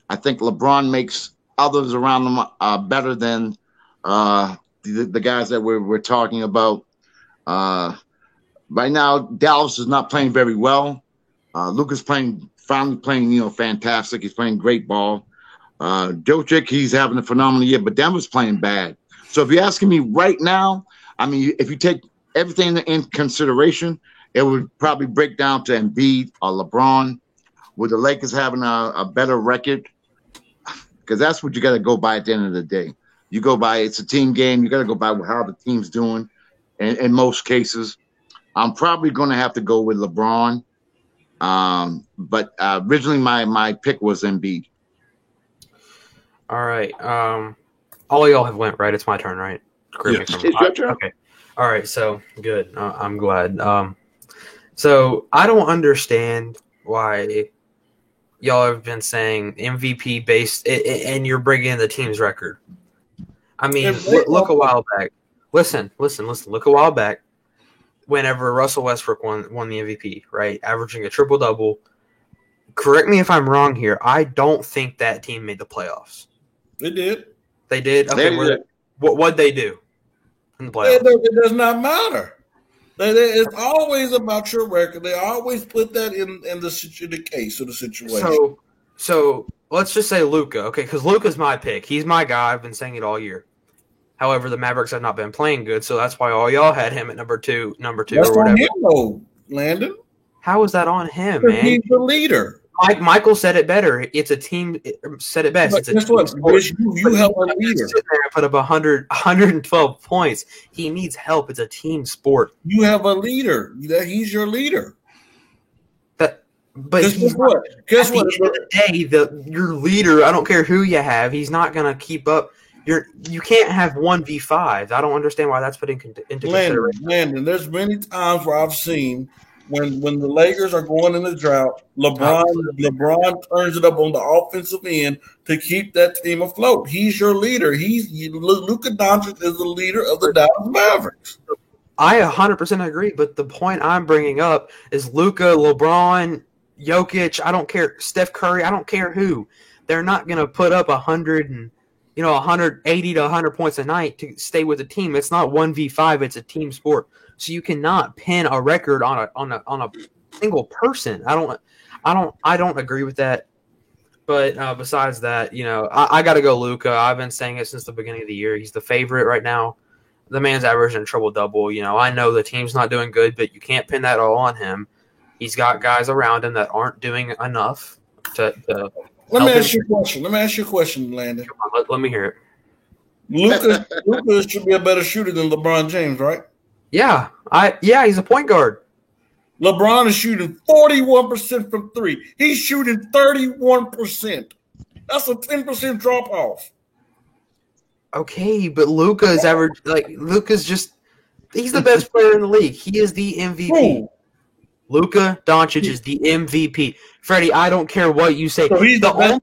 [SPEAKER 4] I think LeBron makes others around them better than the guys that we're talking about. Right now, Dallas is not playing very well. Luka's finally playing, fantastic. He's playing great ball. Jokic, he's having a phenomenal year, but Denver's playing bad. So if you're asking me right now, I mean, if you take everything in consideration, it would probably break down to Embiid or LeBron. With the Lakers having a better record, because that's what you got to go by at the end of the day. You go by, it's a team game. You got to go by how the team's doing. And in most cases, I'm probably going to have to go with LeBron. But originally my pick was Embiid.
[SPEAKER 1] All right. All y'all have went, right? It's my turn, right?
[SPEAKER 4] Yes. It's your turn.
[SPEAKER 1] Okay. All right. So good. I'm glad. So I don't understand why y'all have been saying MVP based, and you're bringing in the team's record. I mean, look a while back. Listen. Look a while back. Whenever Russell Westbrook won the MVP, right, averaging a triple double. Correct me if I'm wrong here. I don't think that team made the playoffs.
[SPEAKER 3] They did.
[SPEAKER 1] They did. Okay. What'd they do in the playoffs?
[SPEAKER 3] It does not matter. It's always about your record. They always put that in the case of the situation.
[SPEAKER 1] So let's just say Luka, okay, because Luka's my pick. He's my guy. I've been saying it all year. However, the Mavericks have not been playing good, so that's why all y'all had him at number two
[SPEAKER 3] that's
[SPEAKER 1] or whatever.
[SPEAKER 3] On him, though, Landon.
[SPEAKER 1] How is that on him, man?
[SPEAKER 3] He's the leader.
[SPEAKER 1] Michael said it better. It's a team. Said it best.
[SPEAKER 3] But
[SPEAKER 1] it's a team sport. You
[SPEAKER 3] help a leader.
[SPEAKER 1] Sit there and put up 112 points. He needs help. It's a team sport.
[SPEAKER 3] You have a leader. He's your leader.
[SPEAKER 1] But
[SPEAKER 3] guess what? Guess what?
[SPEAKER 1] At the end of the day, your leader. I don't care who you have. He's not going to keep up. You can't have 1v5. I don't understand why that's put into consideration.
[SPEAKER 3] Landon, there's many times where I've seen when the Lakers are going in the drought, LeBron turns it up on the offensive end to keep that team afloat. He's your leader. Luka Doncic is the leader of the Dallas Mavericks.
[SPEAKER 1] I 100% agree, but the point I'm bringing up is Luka, LeBron, Jokic, I don't care, Steph Curry, I don't care who. They're not going to put up 180 to 100 points a night to stay with the team. It's not 1v5, it's a team sport. So you cannot pin a record on a single person. I don't agree with that. But besides that, I got to go Luka. I've been saying it since the beginning of the year. He's the favorite right now. The man's averaging a triple-double. I know the team's not doing good, but you can't pin that all on him. He's got guys around him that aren't doing enough to
[SPEAKER 3] Let me ask you a question, Landon.
[SPEAKER 1] Come on, let me hear it.
[SPEAKER 3] Luka should be a better shooter than LeBron James, right?
[SPEAKER 1] Yeah, he's a point guard.
[SPEAKER 3] LeBron is shooting 41% from three. He's shooting 31%. That's a 10% drop off.
[SPEAKER 1] Okay, but Luka is average. He's the best player in the league. He is the MVP. Luka Doncic is the MVP. Freddie, I don't care what you say.
[SPEAKER 3] So he's the only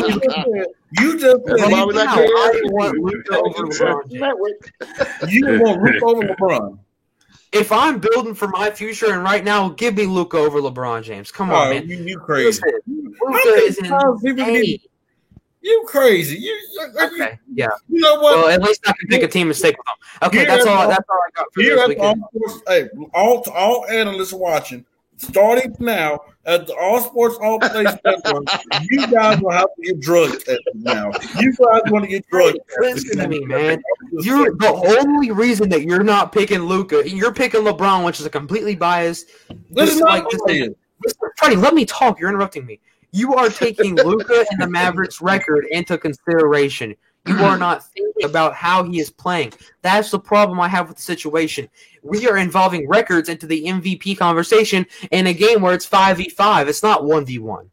[SPEAKER 3] thing you just said.
[SPEAKER 1] I want Luka over LeBron James.
[SPEAKER 3] You want Luka over LeBron.
[SPEAKER 1] If I'm building for my future and right now, give me Luka over LeBron James. Come on, man.
[SPEAKER 3] You crazy.
[SPEAKER 1] Luka is insane.
[SPEAKER 3] You crazy.
[SPEAKER 1] Okay, yeah.
[SPEAKER 3] You know what?
[SPEAKER 1] Well, at least I can pick a team and stick with them. Okay, that's all I got for this weekend.
[SPEAKER 3] All analysts watching, starting now at the All Sports All Plays Network, you guys will have to get drug tested now. You guys want to get drug tested.
[SPEAKER 1] Listen to me, man. You're the only reason that you're not picking Luka. You're picking LeBron, which is a completely biased.
[SPEAKER 3] Listen,
[SPEAKER 1] Freddie, let me talk. You're interrupting me. You are taking Luka and the Mavericks' record into consideration. You are not thinking about how he is playing. That's the problem I have with the situation. We are involving records into the MVP conversation in a game where it's 5v5. It's not 1v1.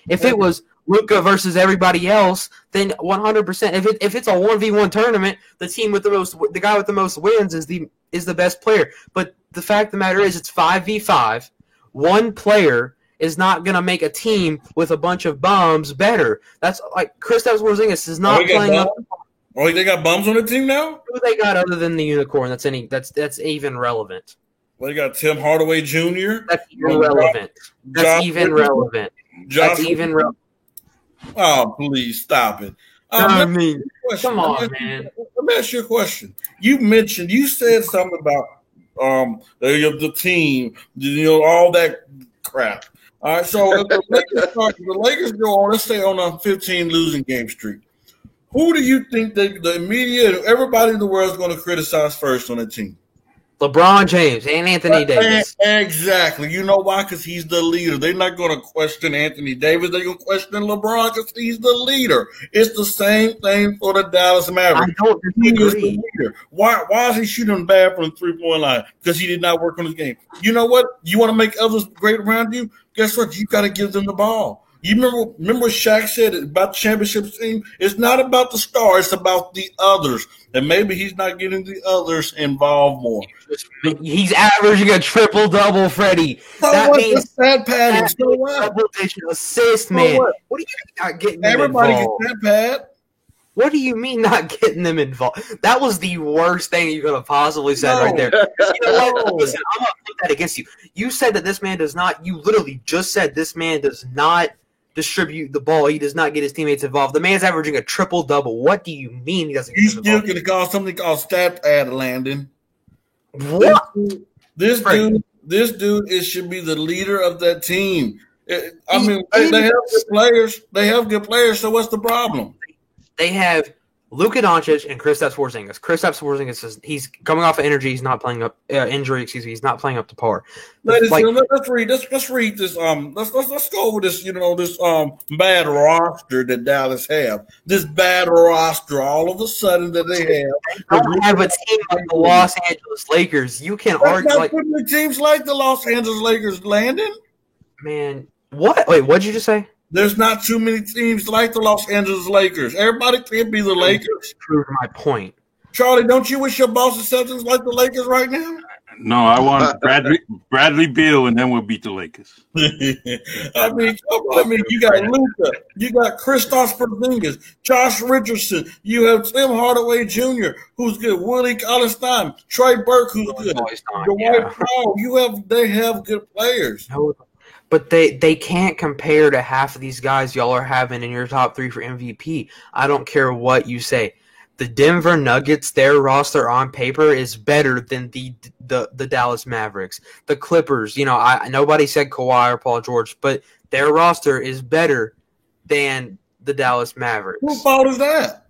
[SPEAKER 1] If it was Luka versus everybody else, then 100%. If it's a 1v1 tournament, the guy with the most wins is the best player. But the fact of the matter is, it's 5v5. One player is not going to make a team with a bunch of bums better. That's like Kristaps Porzingis is not playing up.
[SPEAKER 3] Oh, they got bums on the team now?
[SPEAKER 1] Who they got other than the unicorn? That's even relevant.
[SPEAKER 3] Well, they got Tim Hardaway Jr.
[SPEAKER 1] That's even relevant. That's even relevant. That's even relevant.
[SPEAKER 3] Oh, please stop it.
[SPEAKER 1] Come on, man.
[SPEAKER 3] Let me ask you a question. You said something about the team, all that crap. All right, so if the Lakers go on, let's say on a 15 losing game streak, who do you think the media and everybody in the world is going to criticize first on the team?
[SPEAKER 1] LeBron James and Anthony Davis.
[SPEAKER 3] Exactly. You know why? Because he's the leader. They're not going to question Anthony Davis. They're going to question LeBron because he's the leader. It's the same thing for the Dallas Mavericks.
[SPEAKER 1] I don't disagree.
[SPEAKER 3] He is the leader. Why is he shooting bad from the three-point line? Because he did not work on his game. You know what? You want to make others great around you? Guess what? You got to give them the ball. You remember what Shaq said about the championship team? It's not about the star. It's about the others. And maybe he's not getting the others involved more.
[SPEAKER 1] He's averaging a triple-double, Freddie.
[SPEAKER 3] So
[SPEAKER 1] that
[SPEAKER 3] what?
[SPEAKER 1] means
[SPEAKER 3] stat padding. So what?
[SPEAKER 1] Double-digit assist, man. What do you mean not getting them
[SPEAKER 3] Everybody
[SPEAKER 1] involved?
[SPEAKER 3] gets that pad.
[SPEAKER 1] What do you mean not getting them involved? That was the worst thing you could have possibly said right there. You know what? Listen, I'm going to put that against you. You said that this man does not – you literally just said this man does not – distribute the ball. He does not get his teammates involved. The man's averaging a triple-double. What do you mean he doesn't get
[SPEAKER 3] He's
[SPEAKER 1] involved?
[SPEAKER 3] still going to call something called stat pad, Landon.
[SPEAKER 1] What?
[SPEAKER 3] This dude should be the leader of that team. They have good players. They have good players, so what's the problem?
[SPEAKER 1] They have Luka Doncic and Kristaps Porzingis. Kristaps Porzingis he's coming off of injury. He's not playing up He's not playing up to par.
[SPEAKER 3] Let's read this. Let's go over this. This bad roster that Dallas have. This bad roster. All of a sudden that they have.
[SPEAKER 1] They don't have a team like the Los Angeles Lakers. You can argue
[SPEAKER 3] like teams like the Los Angeles Lakers, Landon.
[SPEAKER 1] Man, what? Wait, what did you just say?
[SPEAKER 3] There's not too many teams like the Los Angeles Lakers. Everybody can't be the Lakers.
[SPEAKER 1] Prove my point.
[SPEAKER 3] Charlie, don't you wish your Boston Celtics like the Lakers right now?
[SPEAKER 5] No, I want Bradley Beal, and then we'll beat the Lakers.
[SPEAKER 3] I mean, you got Luka, you got Kristaps Porzingis, Josh Richardson, you have Tim Hardaway Jr., who's good, Willie Cauley-Stein, Trey Burke, who's good, Dwight Powell. They have good players.
[SPEAKER 1] No, but they can't compare to half of these guys y'all are having in your top 3 for MVP. I don't care what you say. The Denver Nuggets, their roster on paper is better than the Dallas Mavericks. The Clippers, nobody said Kawhi or Paul George, but their roster is better than the Dallas Mavericks.
[SPEAKER 3] Whose fault is that?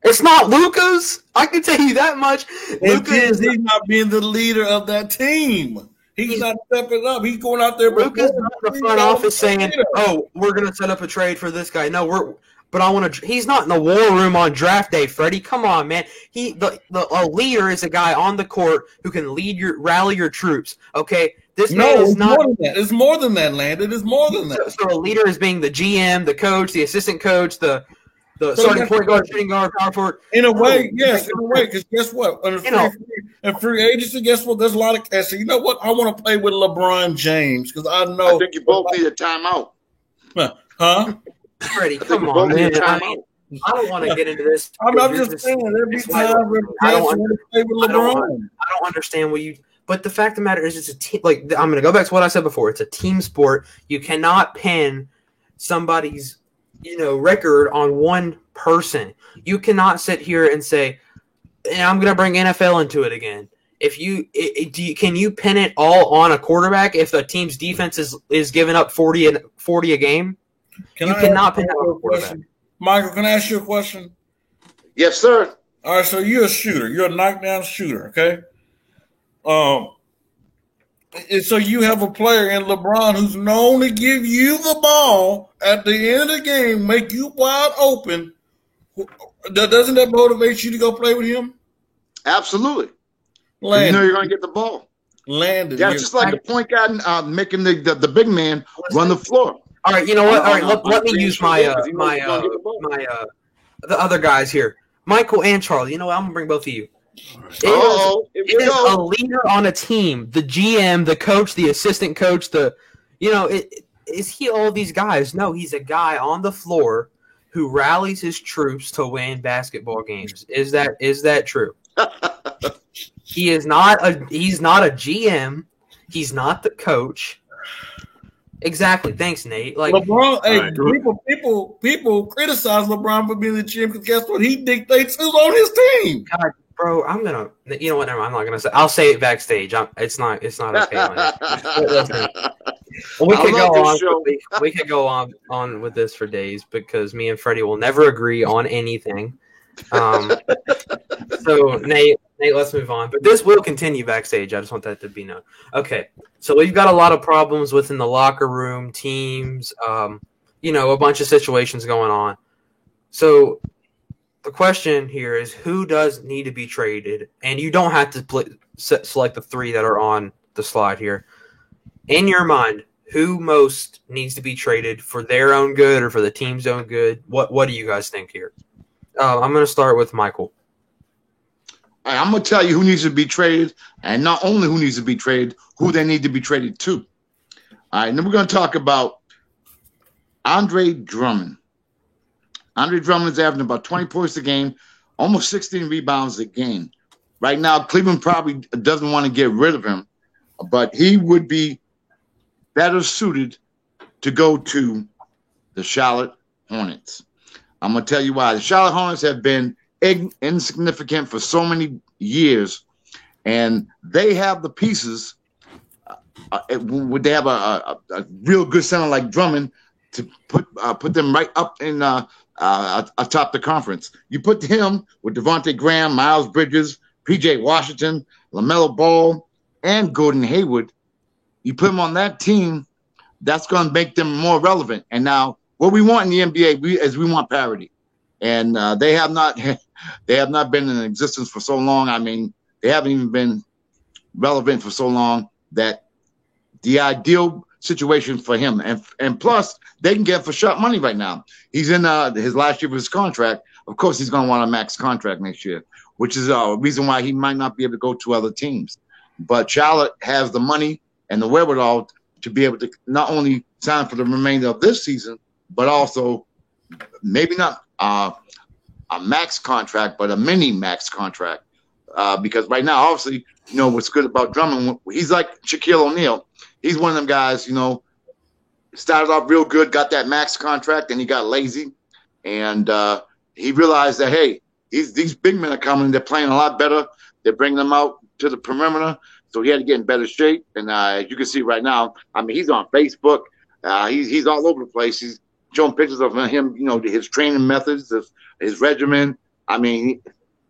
[SPEAKER 1] It's not Luka's. I can tell you that much.
[SPEAKER 3] He's not being the leader of that team. He's not stepping up. He's going out there.
[SPEAKER 1] Luka's not in the front office saying, "Oh, we're going to set up a trade for this guy." No, But I want to. He's not in the war room on draft day, Freddie. Come on, man. A leader is a guy on the court who can rally your troops. Okay, this man is not.
[SPEAKER 3] More than that. It's more than that, Landon. It's more than that.
[SPEAKER 1] So a leader is being the GM, the coach, the assistant coach, the starting point guard, shooting guard, power forward.
[SPEAKER 3] In a way, yes. In a way, because guess what? In free agency, guess what? There's a lot of cats. You know what? I want to play with LeBron James because I know.
[SPEAKER 4] I think you both need a timeout.
[SPEAKER 3] Huh?
[SPEAKER 1] Freddie, come on, man. I don't want to get into this.
[SPEAKER 3] I'm just saying, every time
[SPEAKER 1] I don't understand what you. But the fact of the matter is, it's a team. Like, I'm going to go back to what I said before. It's a team sport. You cannot pin somebody's, record on one person. You cannot sit here and say, and I'm going to bring NFL into it again. Can you pin it all on a quarterback if the team's defense is giving up 40 a game? Cannot pin it on a quarterback.
[SPEAKER 3] Michael, can I ask you a question?
[SPEAKER 4] Yes, sir.
[SPEAKER 3] All right, so you're a shooter. You're a knockdown shooter, okay? And so you have a player in LeBron who's known to give you the ball at the end of the game, make you wide open. Doesn't that motivate you to go play with him?
[SPEAKER 4] Absolutely.
[SPEAKER 3] Landon.
[SPEAKER 4] You know you're going to get the ball.
[SPEAKER 3] Landon.
[SPEAKER 4] Yeah, just like the point guard making the big man run the floor.
[SPEAKER 1] All right, you know what? All right, let me use the other guys here, Michael and Charlie. You know what? I'm gonna bring both of you. It is a leader on a team, the GM, the coach, the assistant coach. Is he all these guys? No, he's a guy on the floor who rallies his troops to win basketball games. Is that true? He's not a GM. He's not the coach. Exactly. Thanks, Nate. Like
[SPEAKER 3] LeBron, people criticize LeBron for being the GM because guess what? He dictates who's on his team.
[SPEAKER 1] God, bro, I'm gonna. You know what? Never mind, I'm not gonna say. I'll say it backstage. It's not okay. We could go on with this for days because me and Freddie will never agree on anything. So Nate, let's move on. But this will continue backstage. I just want that to be known. Okay, so we've got a lot of problems within the locker room, teams, a bunch of situations going on. So the question here is, who does need to be traded? And you don't have to select the 3 that are on the slide here. In your mind, who most needs to be traded for their own good or for the team's own good? What do you guys think here? I'm going to start with Michael.
[SPEAKER 4] I'm going to tell you who needs to be traded, and not only who needs to be traded, who they need to be traded to. All right, and then we're going to talk about Andre Drummond. Andre Drummond's averaging about 20 points a game, almost 16 rebounds a game. Right now, Cleveland probably doesn't want to get rid of him, but he would be better suited to go to the Charlotte Hornets. I'm going to tell you why. The Charlotte Hornets have been insignificant for so many years, and they have the pieces. Would they have a real good center like Drummond to put them right up in atop the conference? You put him with Devontae Graham, Miles Bridges, P.J. Washington, LaMelo Ball, and Gordon Hayward. You put them on that team, that's going to make them more relevant. And now, what we want in the NBA we want parity, and they have not been in existence for so long. I mean, they haven't even been relevant for so long that the ideal situation for him, and plus they can get for sharp money right now. He's in his last year of his contract. Of course, he's going to want a max contract next year, which is a reason why he might not be able to go to other teams. but Charlotte has the money and the wherewithal to be able to not only sign for the remainder of this season, but also maybe not a max contract, but a mini max contract. Because right now, obviously, what's good about Drummond, he's like Shaquille O'Neal. He's one of them guys, started off real good, got that max contract, and he got lazy. And he realized that, hey, these big men are coming. They're playing a lot better. They're bringing them out to the perimeter. So he had to get in better shape. And as you can see right now, I mean, he's on Facebook. He's all over the place. He's showing pictures of him, his training methods, his regimen. I mean,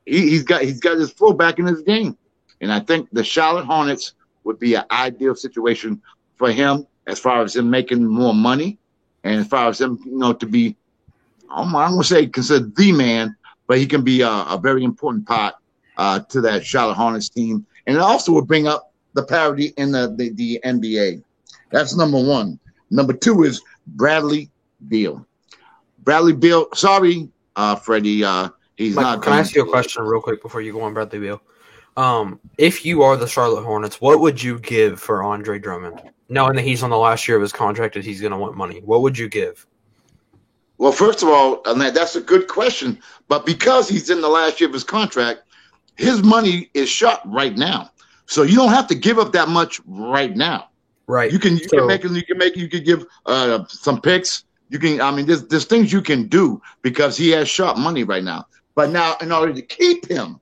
[SPEAKER 4] he's got his flow back in his game. And I think the Charlotte Hornets would be an ideal situation for him as far as him making more money and as far as him, to be, I'm going to say considered the man, but he can be a very important part to that Charlotte Hornets team. And it also would bring up the parity in the NBA. That's number one. Number two is Bradley Beal. Bradley Beal, sorry, Freddie, he's
[SPEAKER 1] Michael,
[SPEAKER 4] not.
[SPEAKER 1] Can I ask you a question real quick before you go on Bradley Beal? If you are the Charlotte Hornets, what would you give for Andre Drummond? Knowing that he's on the last year of his contract and he's going to want money, what would you give?
[SPEAKER 4] Well, first of all, that's a good question. But because he's in the last year of his contract, his money is shot right now. So you don't have to give up that much right now.
[SPEAKER 1] Right.
[SPEAKER 4] You can give some picks. There's things you can do because he has sharp money right now. But now, in order to keep him,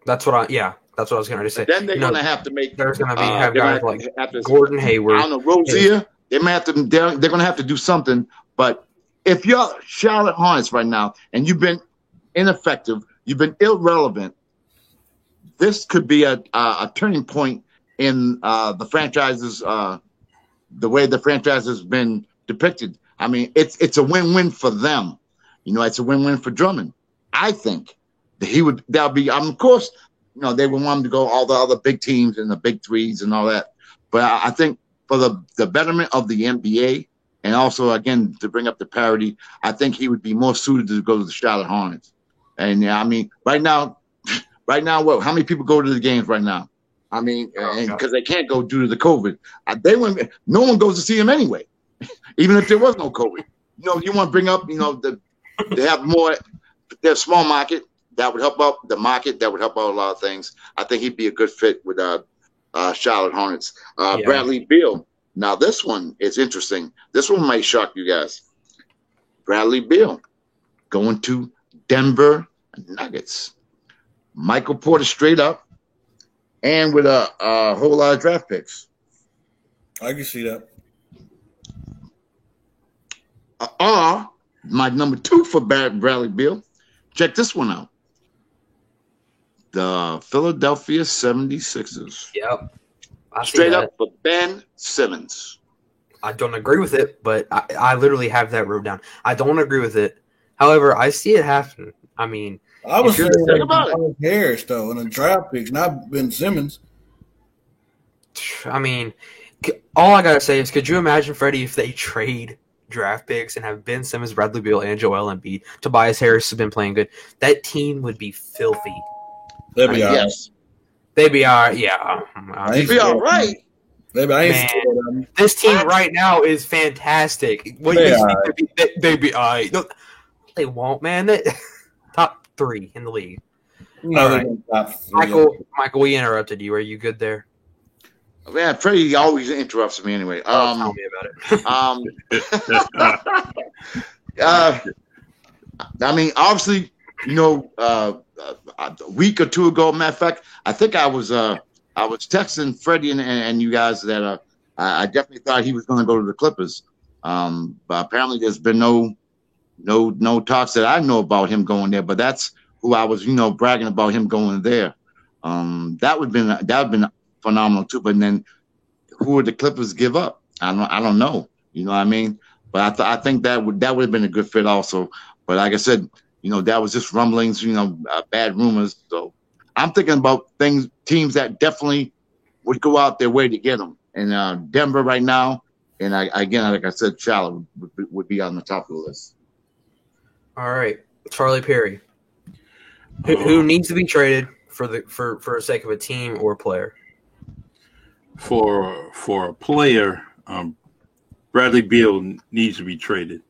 [SPEAKER 1] that's what I was going to say.
[SPEAKER 4] Then they're going to have to make.
[SPEAKER 1] There's going to be have guys like Gordon Hayward.
[SPEAKER 4] I don't know, Rozier. They may have to. They're going to have to do something. But if you're Charlotte Hornets right now and you've been ineffective, you've been irrelevant, this could be a turning point in the franchise's the way the franchise has been depicted. I mean, it's a win-win for them. It's a win-win for Drummond. I think that that'll be. Of course, they would want him to go all the other big teams and the big threes and all that. But I think for the betterment of the NBA and also again to bring up the parity, I think he would be more suited to go to the Charlotte Hornets. And right now, how many people go to the games right now? I mean, because they can't go due to the COVID. No one goes to see him anyway, even if there was no COVID. You want to bring up, they have more. Their small market that would help out the market. That would help out a lot of things. I think he'd be a good fit with Charlotte Hornets. Bradley Beal. Now this one is interesting. This one might shock you guys. Bradley Beal going to Denver Nuggets. Michael Porter straight up, and with a whole lot of draft picks.
[SPEAKER 3] I can see that.
[SPEAKER 4] My number two for Bradley Beal. Check this one out. The Philadelphia 76ers.
[SPEAKER 1] Yep.
[SPEAKER 4] Straight up for Ben Simmons.
[SPEAKER 1] I don't agree with it, but I literally have that wrote down. I don't agree with it. However, I see it happen. I mean,
[SPEAKER 3] I was saying Harris though in the draft picks, not Ben Simmons.
[SPEAKER 1] I mean, all I gotta say is, could you imagine, Freddie, if they trade draft picks and have Ben Simmons, Bradley Beal, and Joel Embiid? Tobias Harris has been playing good. That team would be filthy.
[SPEAKER 3] They'd be all right.
[SPEAKER 4] Yes.
[SPEAKER 1] They'd be all right. Yeah.
[SPEAKER 4] They'd be all right.
[SPEAKER 1] Man, this team right now is fantastic. What do you think? They'd be all right. No, they won't, man. Top 3 in the league.
[SPEAKER 3] No,
[SPEAKER 1] right. Michael, we interrupted you. Are you good there?
[SPEAKER 4] Man, Freddie always interrupts me anyway.
[SPEAKER 1] Tell me about
[SPEAKER 4] it. I mean, obviously, a week or two ago, matter of fact, I think I was texting Freddie and you guys that I definitely thought he was going to go to the Clippers. But apparently, there's been no talks that I know about him going there. But that's who I was, bragging about him going there. That would have been phenomenal too. But then, who would the Clippers give up? I don't know. You know what I mean? But I think that would have been a good fit also. But like I said, that was just rumblings, bad rumors. So I'm thinking about teams that definitely would go out their way to get them. And Denver right now, and again, like I said, Charlotte would be on the top of the list.
[SPEAKER 1] All right, Charlie Perry, who needs to be traded for the sake of a team or player?
[SPEAKER 5] for a player, Bradley Beal needs to be traded.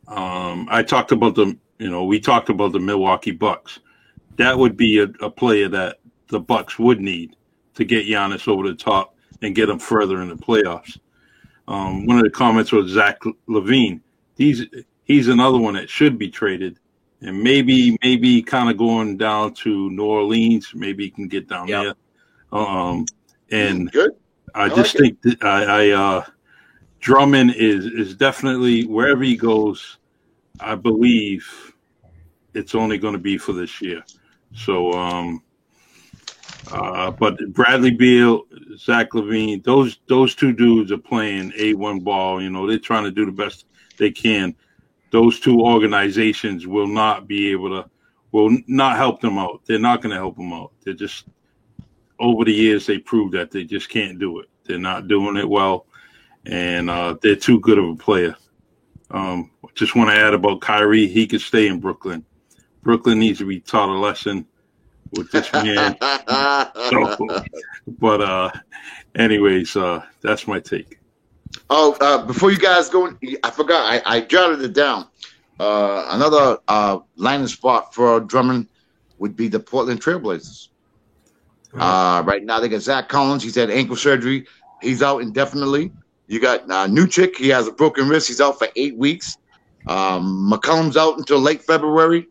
[SPEAKER 5] We talked about the Milwaukee Bucks. That would be a player that the Bucks would need to get Giannis over the top and get him further in the playoffs. One of the comments was Zach LaVine. He's another one that should be traded, and maybe kind of going down to New Orleans. Maybe he can get down there. And
[SPEAKER 4] Good.
[SPEAKER 5] I just think that Drummond is definitely, wherever he goes, I believe it's only going to be for this year. So, but Bradley Beal, Zach LaVine, those two dudes are playing A1 ball. They're trying to do the best they can. Those two organizations will not help them out. They're not going to help them out. They're just, over the years, they proved that they just can't do it. They're not doing it well, and they're too good of a player. Just want to add about Kyrie. He could stay in Brooklyn. Brooklyn needs to be taught a lesson with this man. Anyways, that's my take.
[SPEAKER 4] Before you guys go, I forgot. I jotted it down. Another landing spot for Drummond would be the Portland Trailblazers. Right now they got Zach Collins. He's had ankle surgery. He's out indefinitely. You got Nucic. He has a broken wrist. He's out for 8 weeks. McCollum's out until late February.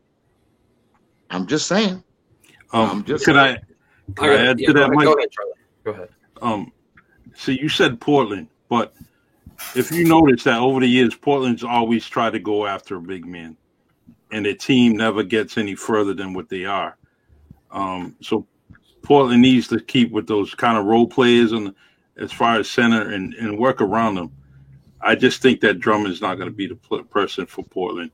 [SPEAKER 4] I'm just saying.
[SPEAKER 5] Could I add to that, Mike?
[SPEAKER 1] Go ahead, Charlie. Go ahead.
[SPEAKER 5] So you said Portland, but if you notice that over the years, Portland's always tried to go after a big man, and their team never gets any further than what they are. So Portland needs to keep with those kind of role players and as far as center and work around them. I just think that Drummond's not going to be the person for Portland.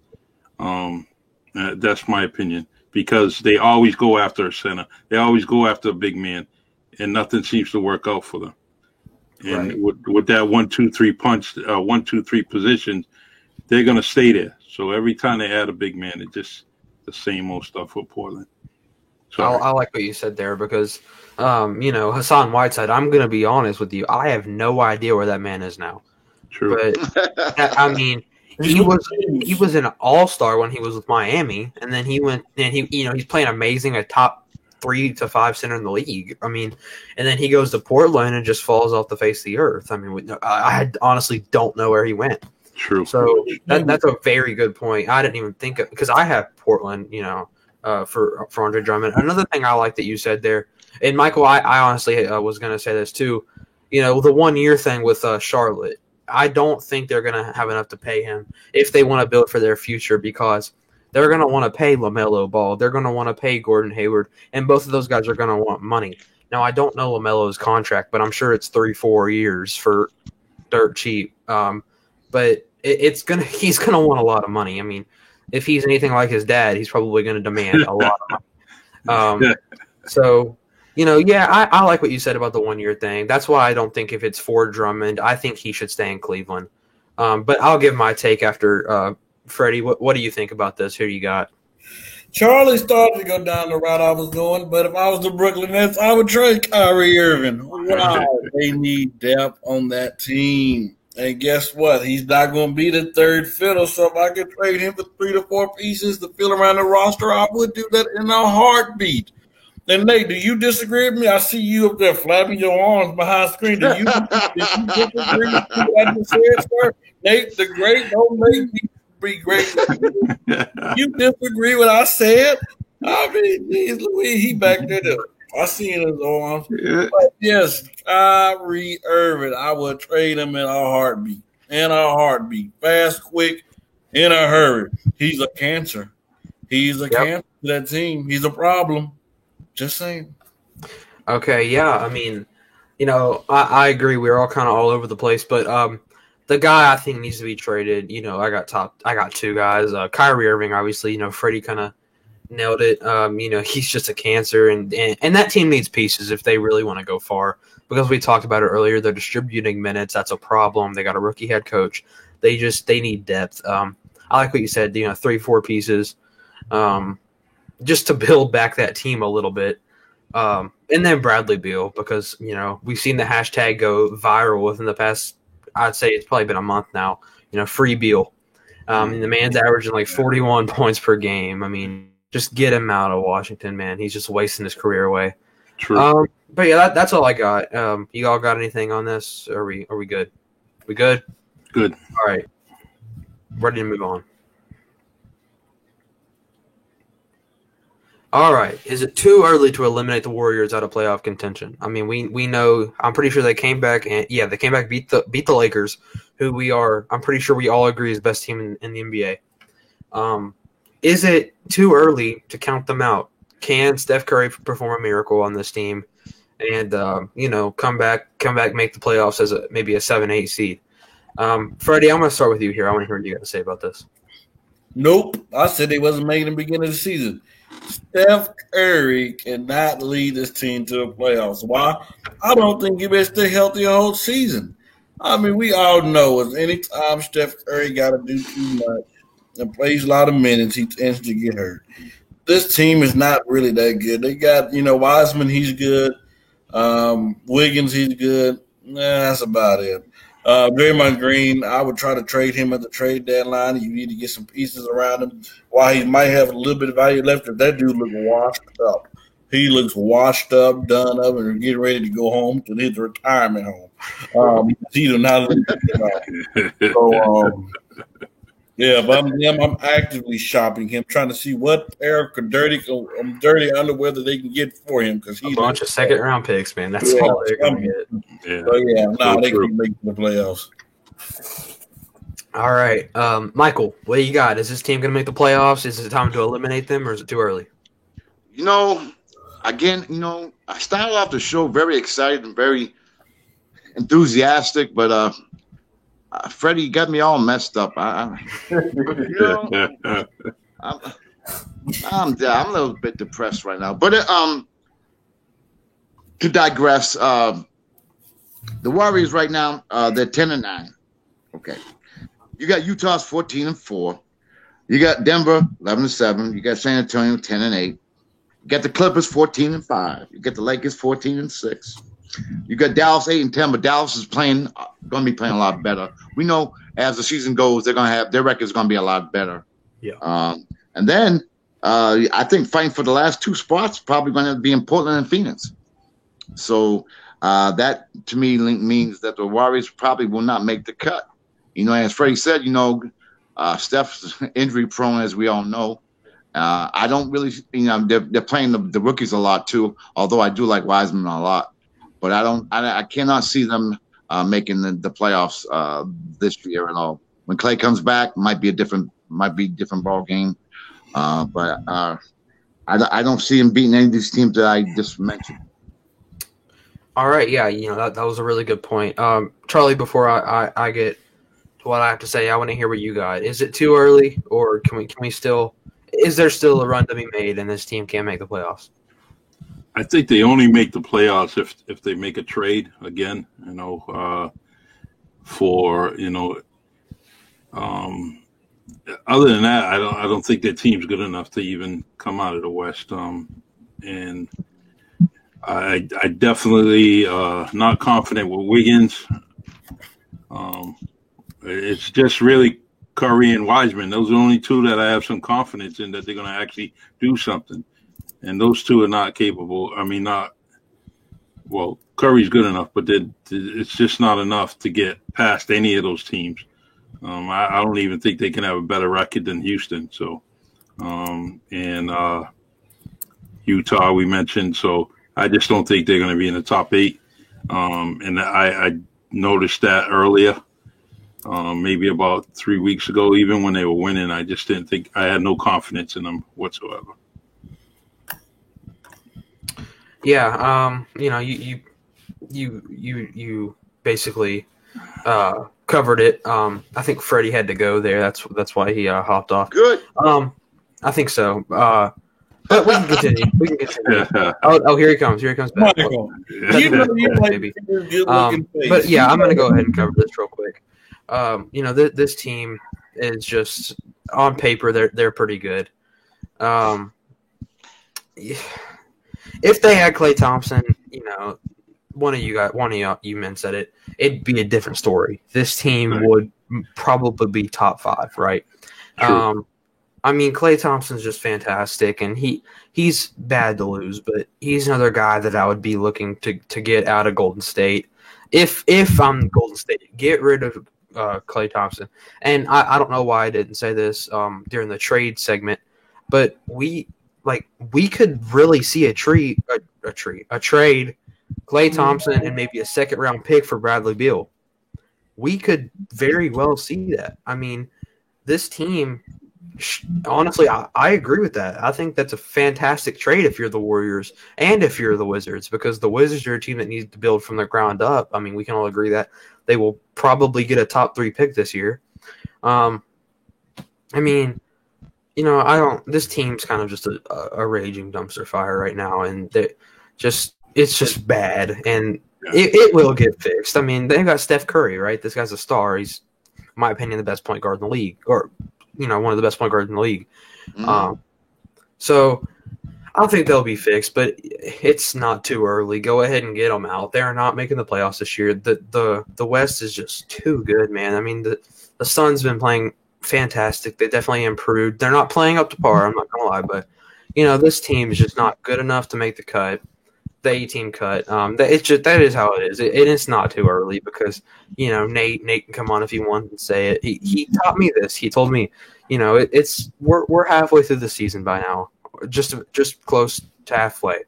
[SPEAKER 5] That's my opinion, because they always go after a center. They always go after a big man, and nothing seems to work out for them. And with that 1-2-3 punch, 1-2-3 position, they're going to stay there. So every time they add a big man, it's just the same old stuff for Portland.
[SPEAKER 1] I like what you said there because, Hassan Whiteside, I'm going to be honest with you. I have no idea where that man is now.
[SPEAKER 5] True.
[SPEAKER 1] But, he was an all-star when he was with Miami, and then he went and he's playing amazing, a top 3 to 5 center in the league. And then he goes to Portland and just falls off the face of the earth. I honestly don't know where he went.
[SPEAKER 5] True.
[SPEAKER 1] So that's a very good point. I didn't even think of, because I have Portland, for Andre Drummond. Another thing I like that you said there, and Michael, I honestly was going to say this too. The 1 year thing with Charlotte. I don't think they're going to have enough to pay him if they want to build for their future, because they're going to want to pay LaMelo Ball. They're going to want to pay Gordon Hayward, and both of those guys are going to want money. Now, I don't know LaMelo's contract, but I'm sure it's 3-4 years for dirt cheap. But he's going to want a lot of money. If he's anything like his dad, he's probably going to demand a lot of money. So, I like what you said about the 1 year thing. That's why I don't think if it's for Drummond, I think he should stay in Cleveland. But I'll give my take after Freddie. What do you think about this? Who do you got?
[SPEAKER 3] Charlie started to go down the route I was going, but if I was the Brooklyn Nets, I would trade Kyrie Irving. Wow, they need depth on that team. And guess what? He's not going to be the third fiddle. So if I could trade him for 3 to 4 pieces to fill around the roster, I would do that in a heartbeat. And Nate, do you disagree with me? I see you up there flapping your arms behind screen. Do you disagree with what I just said, sir? Nate the Great, don't make me be great. You disagree with what I said? Geez, Louis, he back there. I see in his arms. But yes, Kyrie Irving, I would trade him in a heartbeat. Fast, quick, in a hurry. He's a cancer. He's a cancer to that team. He's a problem. Just saying.
[SPEAKER 1] Okay, yeah. I agree. We're all kind of all over the place, but the guy I think needs to be traded. I got 2 guys. Kyrie Irving, obviously. Freddie kind of nailed it. He's just a cancer, and that team needs pieces if they really want to go far. Because we talked about it earlier, they're distributing minutes. That's a problem. They got a rookie head coach. They need depth. I like what you said. 3-4 pieces. Just to build back that team a little bit. And then Bradley Beal, because, you know, we've seen the hashtag go viral within the past, I'd say it's probably been a month now, you know, free Beal. And the man's averaging like 41 points per game. I mean, just get him out of Washington, man. He's just wasting his career away.
[SPEAKER 5] True.
[SPEAKER 1] But yeah, that's all I got. You all got anything on this? Are we good? We good?
[SPEAKER 5] Good.
[SPEAKER 1] All right. Ready to move on. All right. Is it too early to eliminate the Warriors out of playoff contention? I mean, we know. I'm pretty sure they came back and they came back, beat the Lakers, who I'm pretty sure we all agree is the best team in the NBA. Is it too early to count them out? Can Steph Curry perform a miracle on this team, and come back, make the playoffs as maybe a 7-8 seed? Freddie, I'm going to start with you here. I want to hear what you got to say about this.
[SPEAKER 3] Nope. I said they wasn't making the beginning of the season. Steph Curry cannot lead this team to the playoffs. Why? I don't think he better stay healthy the whole season. I mean, we all know is anytime Steph Curry got to do too much and plays a lot of minutes, he tends to get hurt. This team is not really that good. They got, Wiseman, he's good. Wiggins, he's good. That's about it. Draymond Green, I would try to trade him at the trade deadline. You need to get some pieces around him. While he might have a little bit of value left, if that dude looks washed up. He looks washed up, done up, and getting ready to go home to his retirement home. He does not look good. So, but I'm actively shopping him, trying to see what pair of dirty underwear that they can get for him. Because
[SPEAKER 1] he's a bunch of second-round picks, man. That's all they're going to get.
[SPEAKER 3] They can make the playoffs.
[SPEAKER 1] All right. Michael, what do you got? Is this team going to make the playoffs? Is it time to eliminate them, or is it too early?
[SPEAKER 4] Again, I started off the show very excited and very enthusiastic, but Freddie got me all messed up. I'm a little bit depressed right now. But to digress, the Warriors right now, they're 10-9. Okay, you got Utah's 14-4. You got Denver 11-7. You got San Antonio 10-8. You got the Clippers 14-5. You got the Lakers 14-6. You got Dallas 8-10, but Dallas is going to be playing a lot better. We know as the season goes, they're going to have their record is going to be a lot better.
[SPEAKER 1] Yeah.
[SPEAKER 4] And then I think fighting for the last two spots probably going to be in Portland and Phoenix. So that to me means that the Warriors probably will not make the cut. As Freddie said, Steph's injury prone, as we all know. I don't really, they're playing the rookies a lot too. Although I do like Wiseman a lot. But I cannot see them making the playoffs this year at all. When Clay comes back, might be a different ball game. But I don't see him beating any of these teams that I just mentioned.
[SPEAKER 1] All right, yeah, that was a really good point. Charlie, before I get to what I have to say, I want to hear what you got. Is it too early, or can we still? Is there still a run to be made, and this team can't make the playoffs?
[SPEAKER 5] I think they only make the playoffs if they make a trade again, other than that, I don't think their team's good enough to even come out of the West. And I definitely not confident with Wiggins. It's just really Curry and Wiseman. Those are the only two that I have some confidence in that they're going to actually do something. And those two are not capable. I mean, Curry's good enough, but it's just not enough to get past any of those teams. I don't even think they can have a better record than Houston. So, and Utah we mentioned. So I just don't think they're going to be in the top 8. And I noticed that earlier, maybe about 3 weeks ago, even when they were winning. I just didn't think I had no confidence in them whatsoever.
[SPEAKER 1] Yeah, you basically covered it. I think Freddie had to go there. That's why he hopped off.
[SPEAKER 4] Good.
[SPEAKER 1] I think so. But we can continue. Oh, here he comes. Here he comes back. Maybe. But yeah, I'm gonna go ahead and cover this real quick. This team is just on paper they're pretty good. if they had Klay Thompson, one of you men said it, it'd be a different story. This team would probably be top 5, right?
[SPEAKER 5] True.
[SPEAKER 1] I mean, Klay Thompson's just fantastic, and he's bad to lose, but he's another guy that I would be looking to get out of Golden State. If I'm Golden State, get rid of Klay Thompson. And I don't know why I didn't say this during the trade segment, but we could really see a trade Klay Thompson and maybe a second-round pick for Bradley Beal. We could very well see that. I mean, this team, honestly, I agree with that. I think that's a fantastic trade if you're the Warriors and if you're the Wizards, because the Wizards are a team that needs to build from the ground up. I mean, we can all agree that they will probably get a top 3 pick this year. I mean, this team's kind of just a raging dumpster fire right now, and it's just bad, and it will get fixed. I mean, they've got Steph Curry, right? This guy's a star. He's, in my opinion, the best point guard in the league, or one of the best point guards in the league. So I don't think they'll be fixed, but it's not too early. Go ahead and get them out. They're not making the playoffs this year. The West is just too good, man. I mean, the Suns been playing fantastic. They definitely improved. They're not playing up to par, I'm not going to lie, but, this team is just not good enough to make the cut. The 18 cut. That is how it is. It's not too early because Nate can come on if he wants and say it. He taught me this. He told me, we're halfway through the season by now, just close to halfway.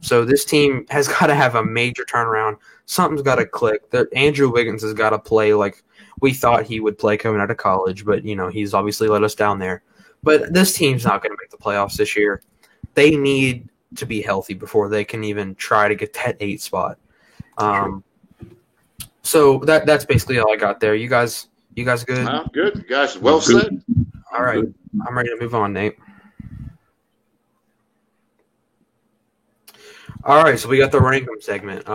[SPEAKER 1] So this team has got to have a major turnaround. Something's got to click. Andrew Wiggins has got to play like we thought he would play coming out of college, but he's obviously let us down there. But this team's not going to make the playoffs this year. They need to be healthy before they can even try to get that 8 spot. So that's basically all I got there. You guys good?
[SPEAKER 4] Good, guys. Well said.
[SPEAKER 1] All right, I'm ready to move on, Nate. All right, so we got the rank 'em segment.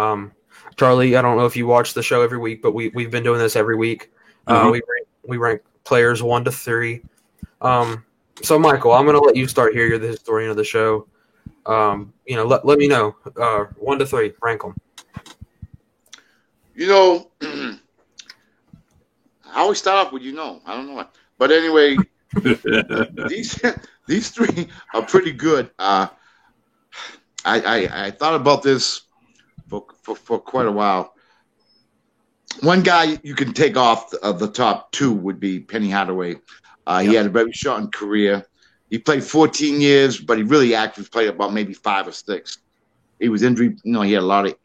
[SPEAKER 1] Charlie, I don't know if you watch the show every week, but we've been doing this every week. We rank players 1 to 3. So Michael, I'm going to let you start here. You're the historian of the show. Let me know. 1 to 3, rank them.
[SPEAKER 4] I always start off with I don't know why, but anyway, these 3 are pretty good. I thought about this for quite a while. One guy you can take off of the top 2 would be Penny Hardaway. He had a very shortened career. He played 14 years, but he really actually played about maybe 5 or 6. He was injured. He had a lot of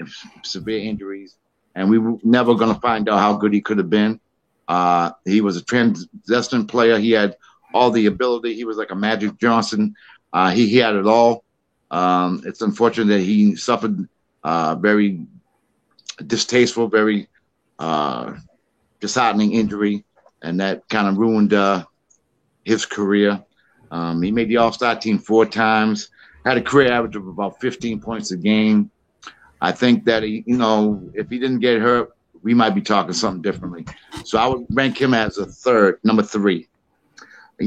[SPEAKER 4] severe injuries, and we were never going to find out how good he could have been. He was a transcendent player. He had all the ability. He was like a Magic Johnson. He had it all. It's unfortunate that he suffered very distasteful, very disheartening injury, and that kind of ruined his career. He made the All-Star team 4 times, had a career average of about 15 points a game. I think that if he didn't get hurt, we might be talking something differently. So I would rank him as number 3.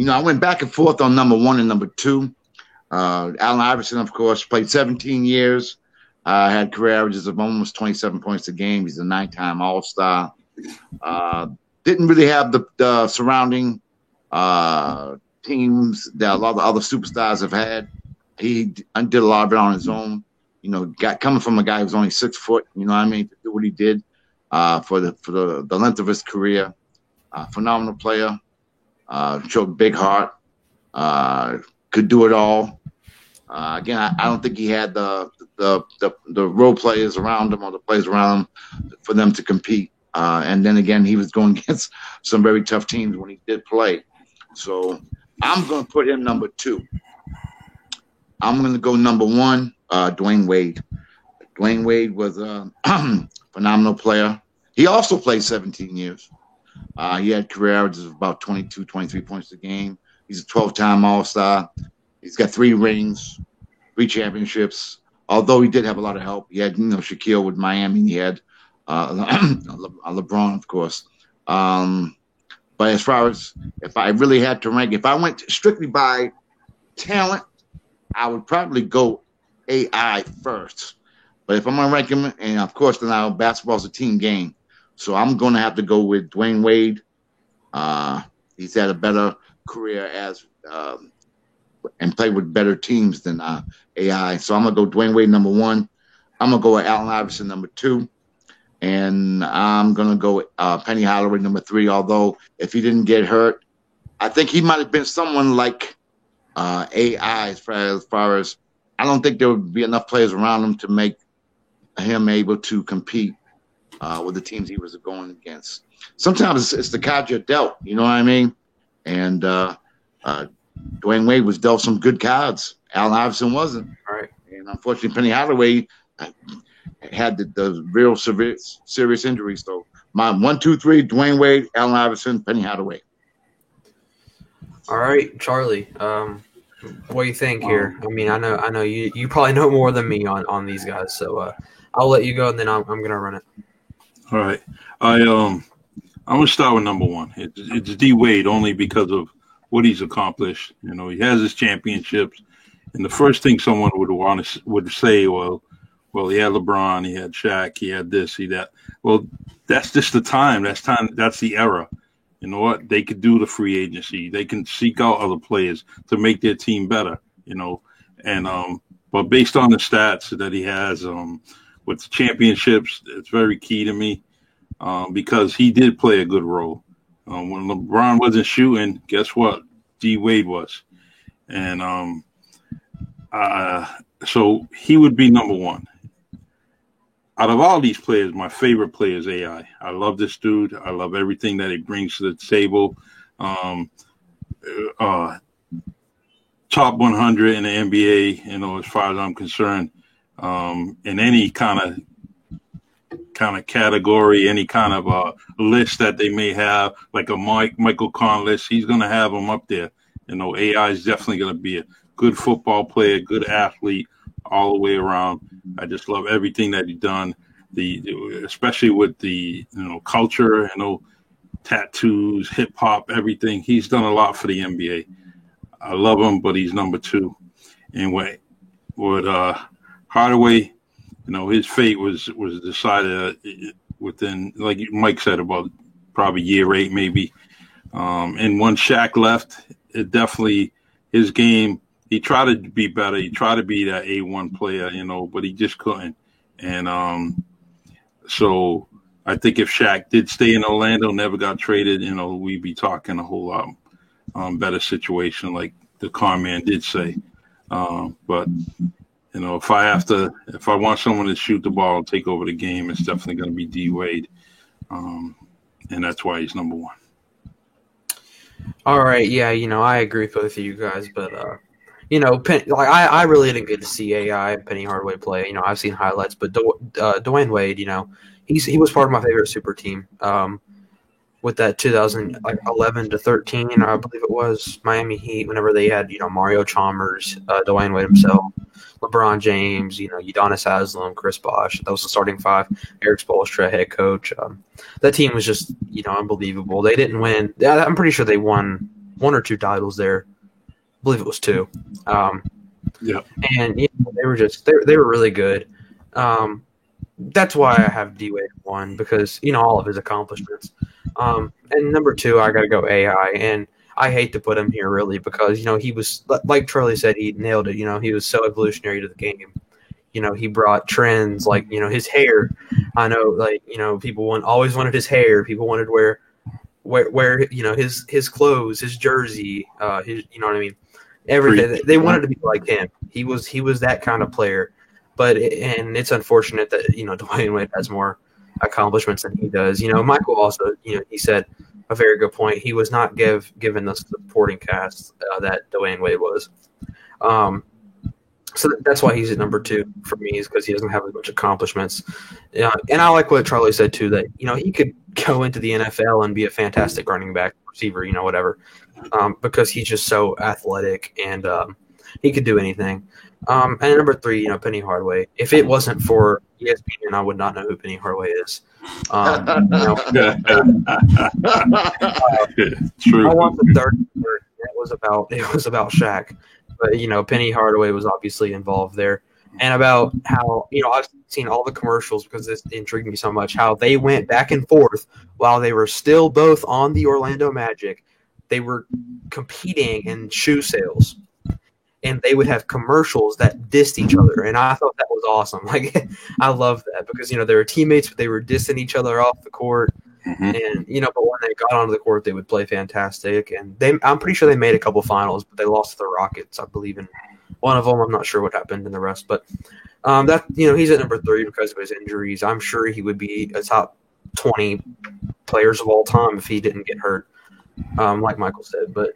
[SPEAKER 4] I went back and forth on number 1 and number 2. Allen Iverson, of course, played 17 years, had career averages of almost 27 points a game. He's a 9-time All-Star. Didn't really have the surrounding teams that a lot of other superstars have had. He did a lot of it on his own. Coming from a guy who's only 6 foot, to do what he did for the length of his career. Phenomenal player. Showed a big heart. Could do it all. Again, I don't think he had the role players around him or the players around him for them to compete. And then again, he was going against some very tough teams when he did play. So I'm going to put him number 2. I'm going to go number 1, Dwayne Wade. Dwayne Wade was a phenomenal player. He also played 17 years. He had career averages of about 22, 23 points a game. He's a 12-time All-Star. He's got 3 rings, 3 championships. Although he did have a lot of help. He had, Shaquille with Miami. He had LeBron, of course. But as far as if I really had to rank, if I went strictly by talent, I would probably go AI first. But if I'm going to rank him, and of course, now basketball's a team game. So I'm going to have to go with Dwayne Wade. He's had a better career and played with better teams than AI. So I'm going to go Dwayne Wade number 1. I'm going to go with Allen Iverson number 2. And I'm going to go with Penny Hardaway number 3. Although if he didn't get hurt, I think he might have been someone like AI as far as I don't think there would be enough players around him to make him able to compete with the teams he was going against. Sometimes it's the cards you're dealt, you know what I mean? And Dwayne Wade was dealt some good cards. Allen Iverson wasn't.
[SPEAKER 1] All right.
[SPEAKER 4] And unfortunately, Penny Hardaway had the real serious injury. So my 1, 2, 3, Dwayne Wade, Allen Iverson, Penny Hardaway.
[SPEAKER 1] All right, Charlie. What do you think here? I mean, I know you probably know more than me on these guys, so I'll let you go, and then I'm gonna run it.
[SPEAKER 5] All right, I'm gonna start with number 1. It's D Wade only because of what he's accomplished. You know, he has his championships, and the first thing someone would say, well, he had LeBron, he had Shaq, he had this, he that. Well, that's just the time. That's the era. You know what? They could do the free agency. They can seek out other players to make their team better, you know. And but based on the stats that he has with the championships, it's very key to me because he did play a good role. When LeBron wasn't shooting, guess what? D Wade was. And so he would be number 1. Out of all these players, my favorite player is AI. I love this dude. I love everything that he brings to the table. Top 100 in the NBA, you know, as far as I'm concerned, in any kind of category, any kind of list that they may have, like a Michael Kahn list, he's going to have him up there. You know, AI is definitely going to be a good football player, good athlete all the way around. I just love everything that he's done, especially with the culture, tattoos, hip hop, everything. He's done a lot for the NBA. I love him, but he's number 2. And with Hardaway, his fate was decided within, like Mike said, about probably year 8 maybe. And when Shaq left, it definitely his game. He tried to be better. He tried to be that A1 player, but he just couldn't. And so I think if Shaq did stay in Orlando, never got traded, we'd be talking a whole lot better situation, like the con man did say. But if I want someone to shoot the ball and take over the game, it's definitely going to be D Wade, and that's why he's number 1.
[SPEAKER 1] All right, yeah, I agree with both of you guys, but I really didn't get to see AI and Penny Hardaway play. I've seen highlights, but Dwayne Wade, he was part of my favorite super team. With that 2011 to 13, I believe it was, Miami Heat, whenever they had, Mario Chalmers, Dwayne Wade himself, LeBron James, Udonis Haslem, Chris Bosh. That was the starting 5. Eric Spoelstra, head coach. That team was just, unbelievable. They didn't win. I'm pretty sure they won 1 or 2 titles there. I believe it was 2.
[SPEAKER 5] Yeah.
[SPEAKER 1] And they were they were really good. That's why I have D Wade 1, because all of his accomplishments. And number 2, I got to go AI, and I hate to put him here really because he was, like Charlie said, he nailed it. He was so evolutionary to the game. He brought trends like his hair. I know, people always wanted his hair. People wanted to wear his clothes, his jersey, his what I mean, everything. They wanted to be like him. He was that kind of player. But it's unfortunate that Dwayne Wade has more accomplishments than he does. Michael also he said a very good point. He was not given the supporting cast that Dwayne Wade was. So that's why he's at number 2 for me, is because he doesn't have as much accomplishments. And I like what Charlie said too, that he could go into the NFL and be a fantastic running back, receiver, whatever, because he's just so athletic and he could do anything. And number 3, Penny Hardaway. If it wasn't for ESPN, I would not know who Penny Hardaway is.
[SPEAKER 5] True.
[SPEAKER 1] I want the third. It was about Shaq, but Penny Hardaway was obviously involved there. and about how, I've seen all the commercials because this intrigued me so much, how they went back and forth while they were still both on the Orlando Magic. They were competing in shoe sales, and they would have commercials that dissed each other. And I thought that was awesome. Like, I love that because, they were teammates, but they were dissing each other off the court. Mm-hmm. And, but when they got onto the court, they would play fantastic. And I'm pretty sure they made a couple finals, but they lost to the Rockets, I believe, in one of them. I'm not sure what happened in the rest. But he's at number 3 because of his injuries. I'm sure he would be a top 20 players of all time if he didn't get hurt, like Michael said. But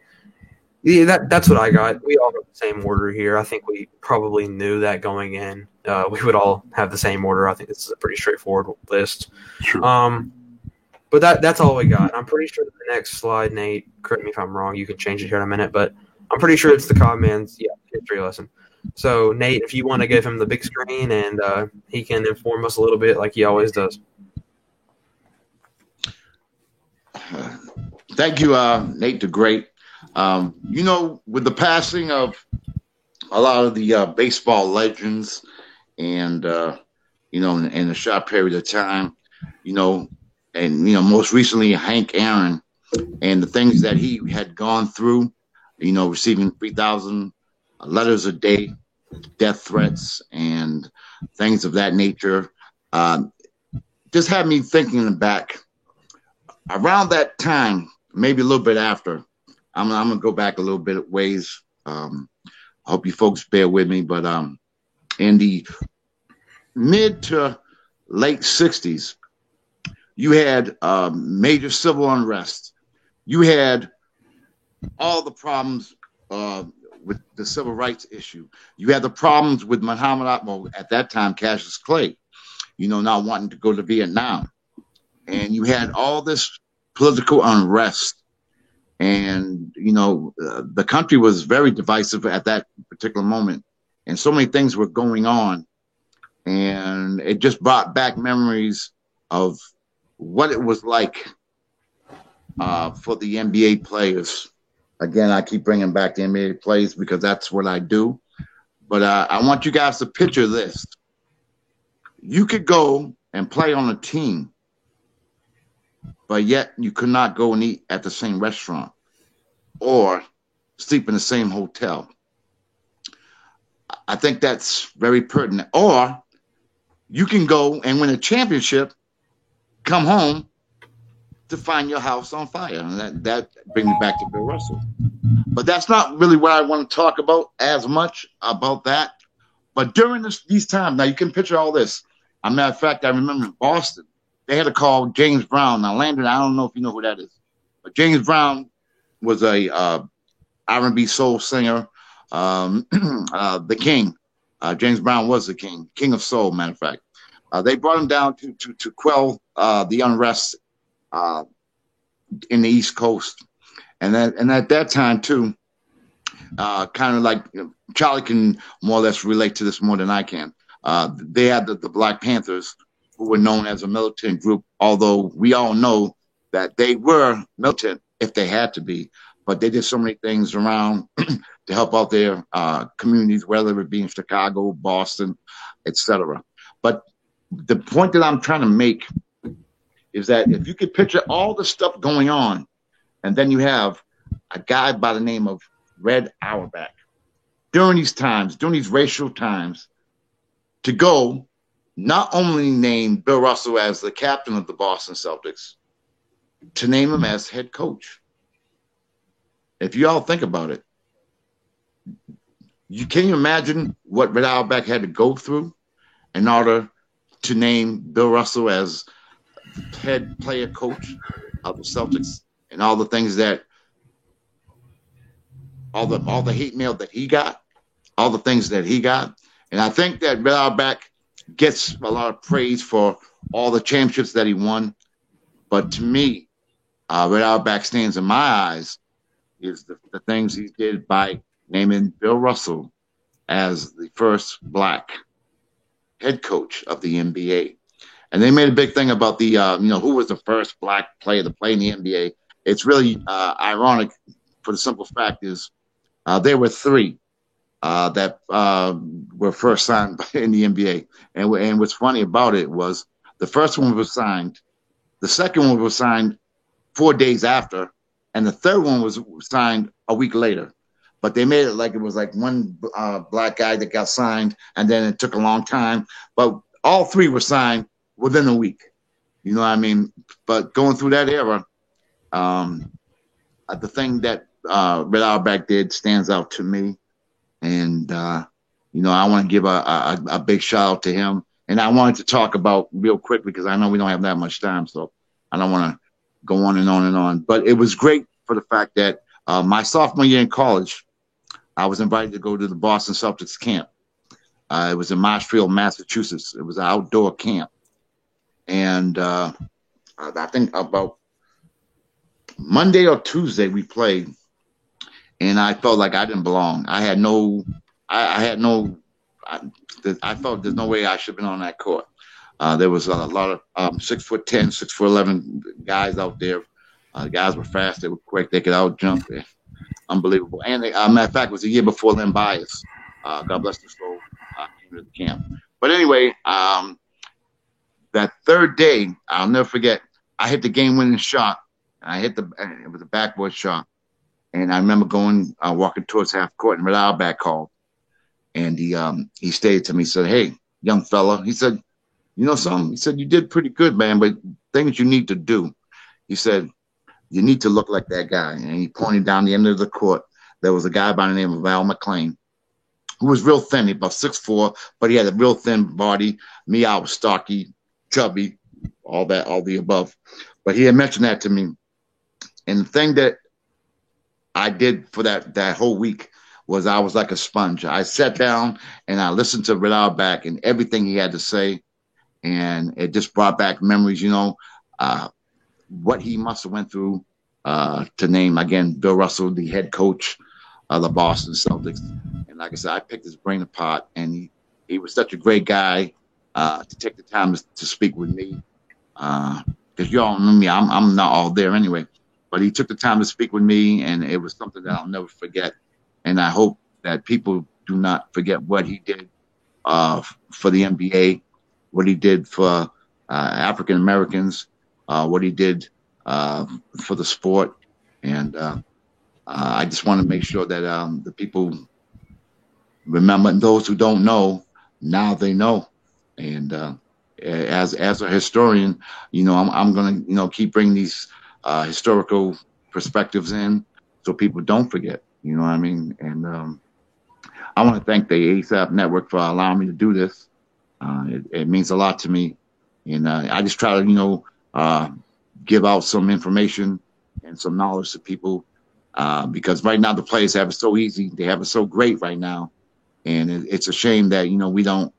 [SPEAKER 1] yeah, that's what I got. We all got the same order here. I think we probably knew that going in. We would all have the same order. I think this is a pretty straightforward list. Sure. But that's all we got. I'm pretty sure the next slide, Nate, correct me if I'm wrong, you can change it here in a minute, but I'm pretty sure it's the Cobb Man's history lesson. So, Nate, if you want to give him the big screen and he can inform us a little bit like he always does.
[SPEAKER 4] Thank you, Nate the Great. With the passing of a lot of the baseball legends and, in a short period of time, most recently Hank Aaron and the things that he had gone through, receiving 3,000 letters a day, death threats, and things of that nature, just had me thinking back. Around that time, maybe a little bit after, I'm going to go back a little bit of ways. I hope you folks bear with me, but in the mid to late 60s, you had major civil unrest. You had all the problems with the civil rights issue. You had the problems with at that time, Cassius Clay, not wanting to go to Vietnam. And you had all this political unrest. And, the country was very divisive at that particular moment. And so many things were going on. And it just brought back memories of what it was like for the NBA players. Again, I keep bringing back the NBA players because that's what I do. But I want you guys to picture this. You could go and play on a team, but yet you could not go and eat at the same restaurant or sleep in the same hotel. I think that's very pertinent. Or you can go and win a championship, come home to find your house on fire. And that brings me back to Bill Russell. But that's not really what I want to talk about as much about that. But during these times, now you can picture all this. As a matter of fact, I remember in Boston, they had to call James Brown. Now, Landon, I don't know if you know who that is, but James Brown was a R&B soul singer, the king. James Brown was the king of soul, matter of fact. They brought him down to quell the unrest in the East Coast. And at that time, too, kind of like Charlie can more or less relate to this more than I can. They had the Black Panthers, who were known as a militant group, although we all know that they were militant if they had to be. But they did so many things around to help out their communities, whether it be in Chicago, Boston, etc. But the point that I'm trying to make is that if you could picture all the stuff going on, and then you have a guy by the name of Red Auerbach during these times, during these racial times, to go not only name Bill Russell as the captain of the Boston Celtics, to name him as head coach. If you all think about it, can you imagine what Red Auerbach had to go through in order to name Bill Russell as head player coach of the Celtics, and all the things that, all the hate mail that he got, all the things that he got. And I think that Red Auerbach gets a lot of praise for all the championships that he won. But to me, Red Auerbach stands in my eyes is the things he did by naming Bill Russell as the first Black head coach of the NBA. And they made a big thing about the, who was the first Black player to play in the NBA. It's really ironic for the simple fact is there were three. that were first signed in the NBA. And what's funny about it was the first one was signed, the second one was signed 4 days after, and the third one was signed a week later. But they made it like it was like one black guy that got signed, and then it took a long time. But all three were signed within a week. You know what I mean? But going through that era, the thing that Red Auerbach did stands out to me. And, you know, I want to give a big shout out to him. And I wanted to talk about real quick because I know we don't have that much time. So I don't want to go on and on and on. But it was great for the fact that my sophomore year in college, I was invited to go to the Boston Celtics camp. It was in Marshfield, Massachusetts. It was an outdoor camp. And I think about Monday or Tuesday we played. And I felt like I didn't belong. I felt there's no way I should have been on that court. There was a lot of 6'10", 6'11" guys out there. The guys were fast. They were quick. They could out jump. Unbelievable. And matter of fact, it was a year before Len Bias. God bless their soul. Came to the camp. But anyway, that third day, I'll never forget. I hit the game-winning shot. It was a backboard shot. And I remember walking towards half court, and Red Auerbach called. And he stated to me, he said, "Hey, young fella," he said, "you know something?" He said, "You did pretty good, man, but things you need to do." He said, "You need to look like that guy." And he pointed down the end of the court. There was a guy by the name of Al McClain, who was real thin, about 6'4", but he had a real thin body. Me, I was stocky, chubby, all the above. But he had mentioned that to me. And the thing that I did for that whole week was I was like a sponge. I sat down and I listened to Red Auerbach and everything he had to say. And it just brought back memories, you know, what he must have went through, to name, again, Bill Russell, the head coach of the Boston Celtics. And like I said, I picked his brain apart, and he was such a great guy to take the time to speak with me. Because you all know me, I'm not all there anyway. But he took the time to speak with me, and it was something that I'll never forget. And I hope that people do not forget what he did for the NBA, what he did for African Americans, what he did for the sport. And I just want to make sure that the people remember, and those who don't know, now they know. And as a historian, you know, I'm going to, you know, keep bringing these historical perspectives in so people don't forget, you know what I mean? And I want to thank the ASAP Network for allowing me to do this. It means a lot to me. And I just try to, you know, give out some information and some knowledge to people because right now the players have it so easy. They have it so great right now. And it's a shame that, you know, we don't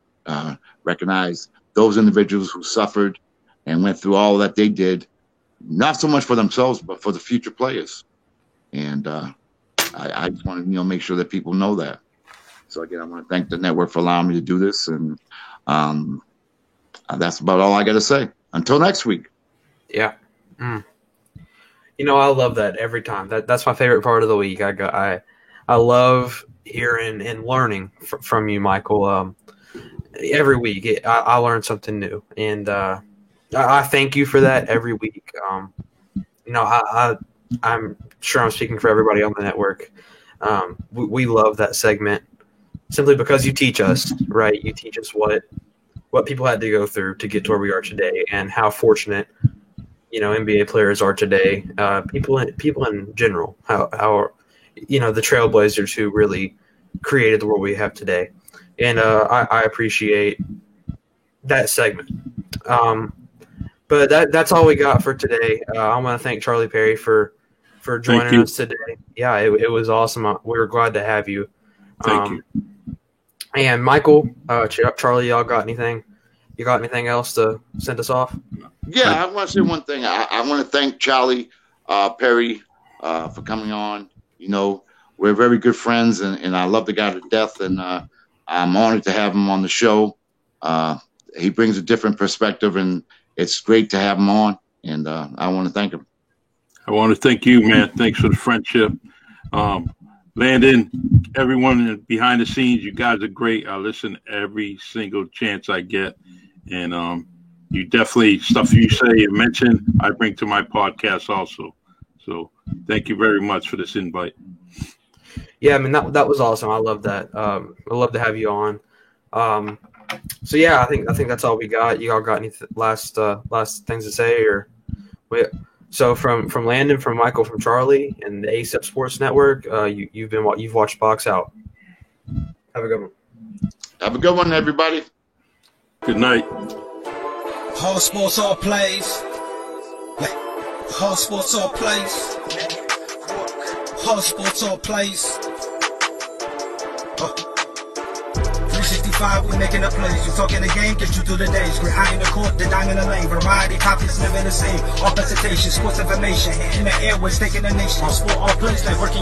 [SPEAKER 4] recognize those individuals who suffered and went through all that they did, not so much for themselves, but for the future players. And I just want to, you know, make sure that people know that. So again, I want to thank the network for allowing me to do this. And that's about all I got to say. Until next week.
[SPEAKER 1] Yeah. You know, I love that every time. That's my favorite part of the week. I love hearing and learning from you, Michael. Every week, I learn something new, and I thank you for that every week. You know, I'm sure I'm speaking for everybody on the network. We love that segment simply because you teach us, right? You teach us what people had to go through to get to where we are today, and how fortunate, you know, NBA players are today. People in general, how you know, the trailblazers who really created the world we have today. And I appreciate that segment. But that's all we got for today. I want to thank Charlie Perry for joining us today. Yeah, it was awesome. We were glad to have you.
[SPEAKER 5] Thank you.
[SPEAKER 1] And Michael, Charlie, y'all got anything? You got anything else to send us off?
[SPEAKER 4] Yeah, I want to say one thing. I want to thank Charlie Perry for coming on. You know, we're very good friends, and I love the guy to death, and I'm honored to have him on the show. He brings a different perspective, and it's great to have him on, and I want to thank him.
[SPEAKER 5] I want to thank you, man. Thanks for the friendship. It Landon, everyone behind the scenes, you guys are great. I listen every single chance I get. And you definitely, stuff you say and mention, I bring to my podcast also. So thank you very much for this invite.
[SPEAKER 1] Yeah, I mean, that was awesome. I love that. I love to have you on. So yeah, I think that's all we got. You all got any last things to say? Or so from Landon, from Michael, from Charlie, and the ASAP Sports Network, you've watched Box Out. Have a good one.
[SPEAKER 4] Have a good one, everybody.
[SPEAKER 5] Good night.
[SPEAKER 2] All sports, all plays. All sports, all plays. All sports, all plays. 365, we making up plays. You talking the game, get you through the days. Great high in the court, the dime in the lane. Variety, topics never the same. All presentation, sports information. In the airways, taking the nation. All sport, all plays, like working.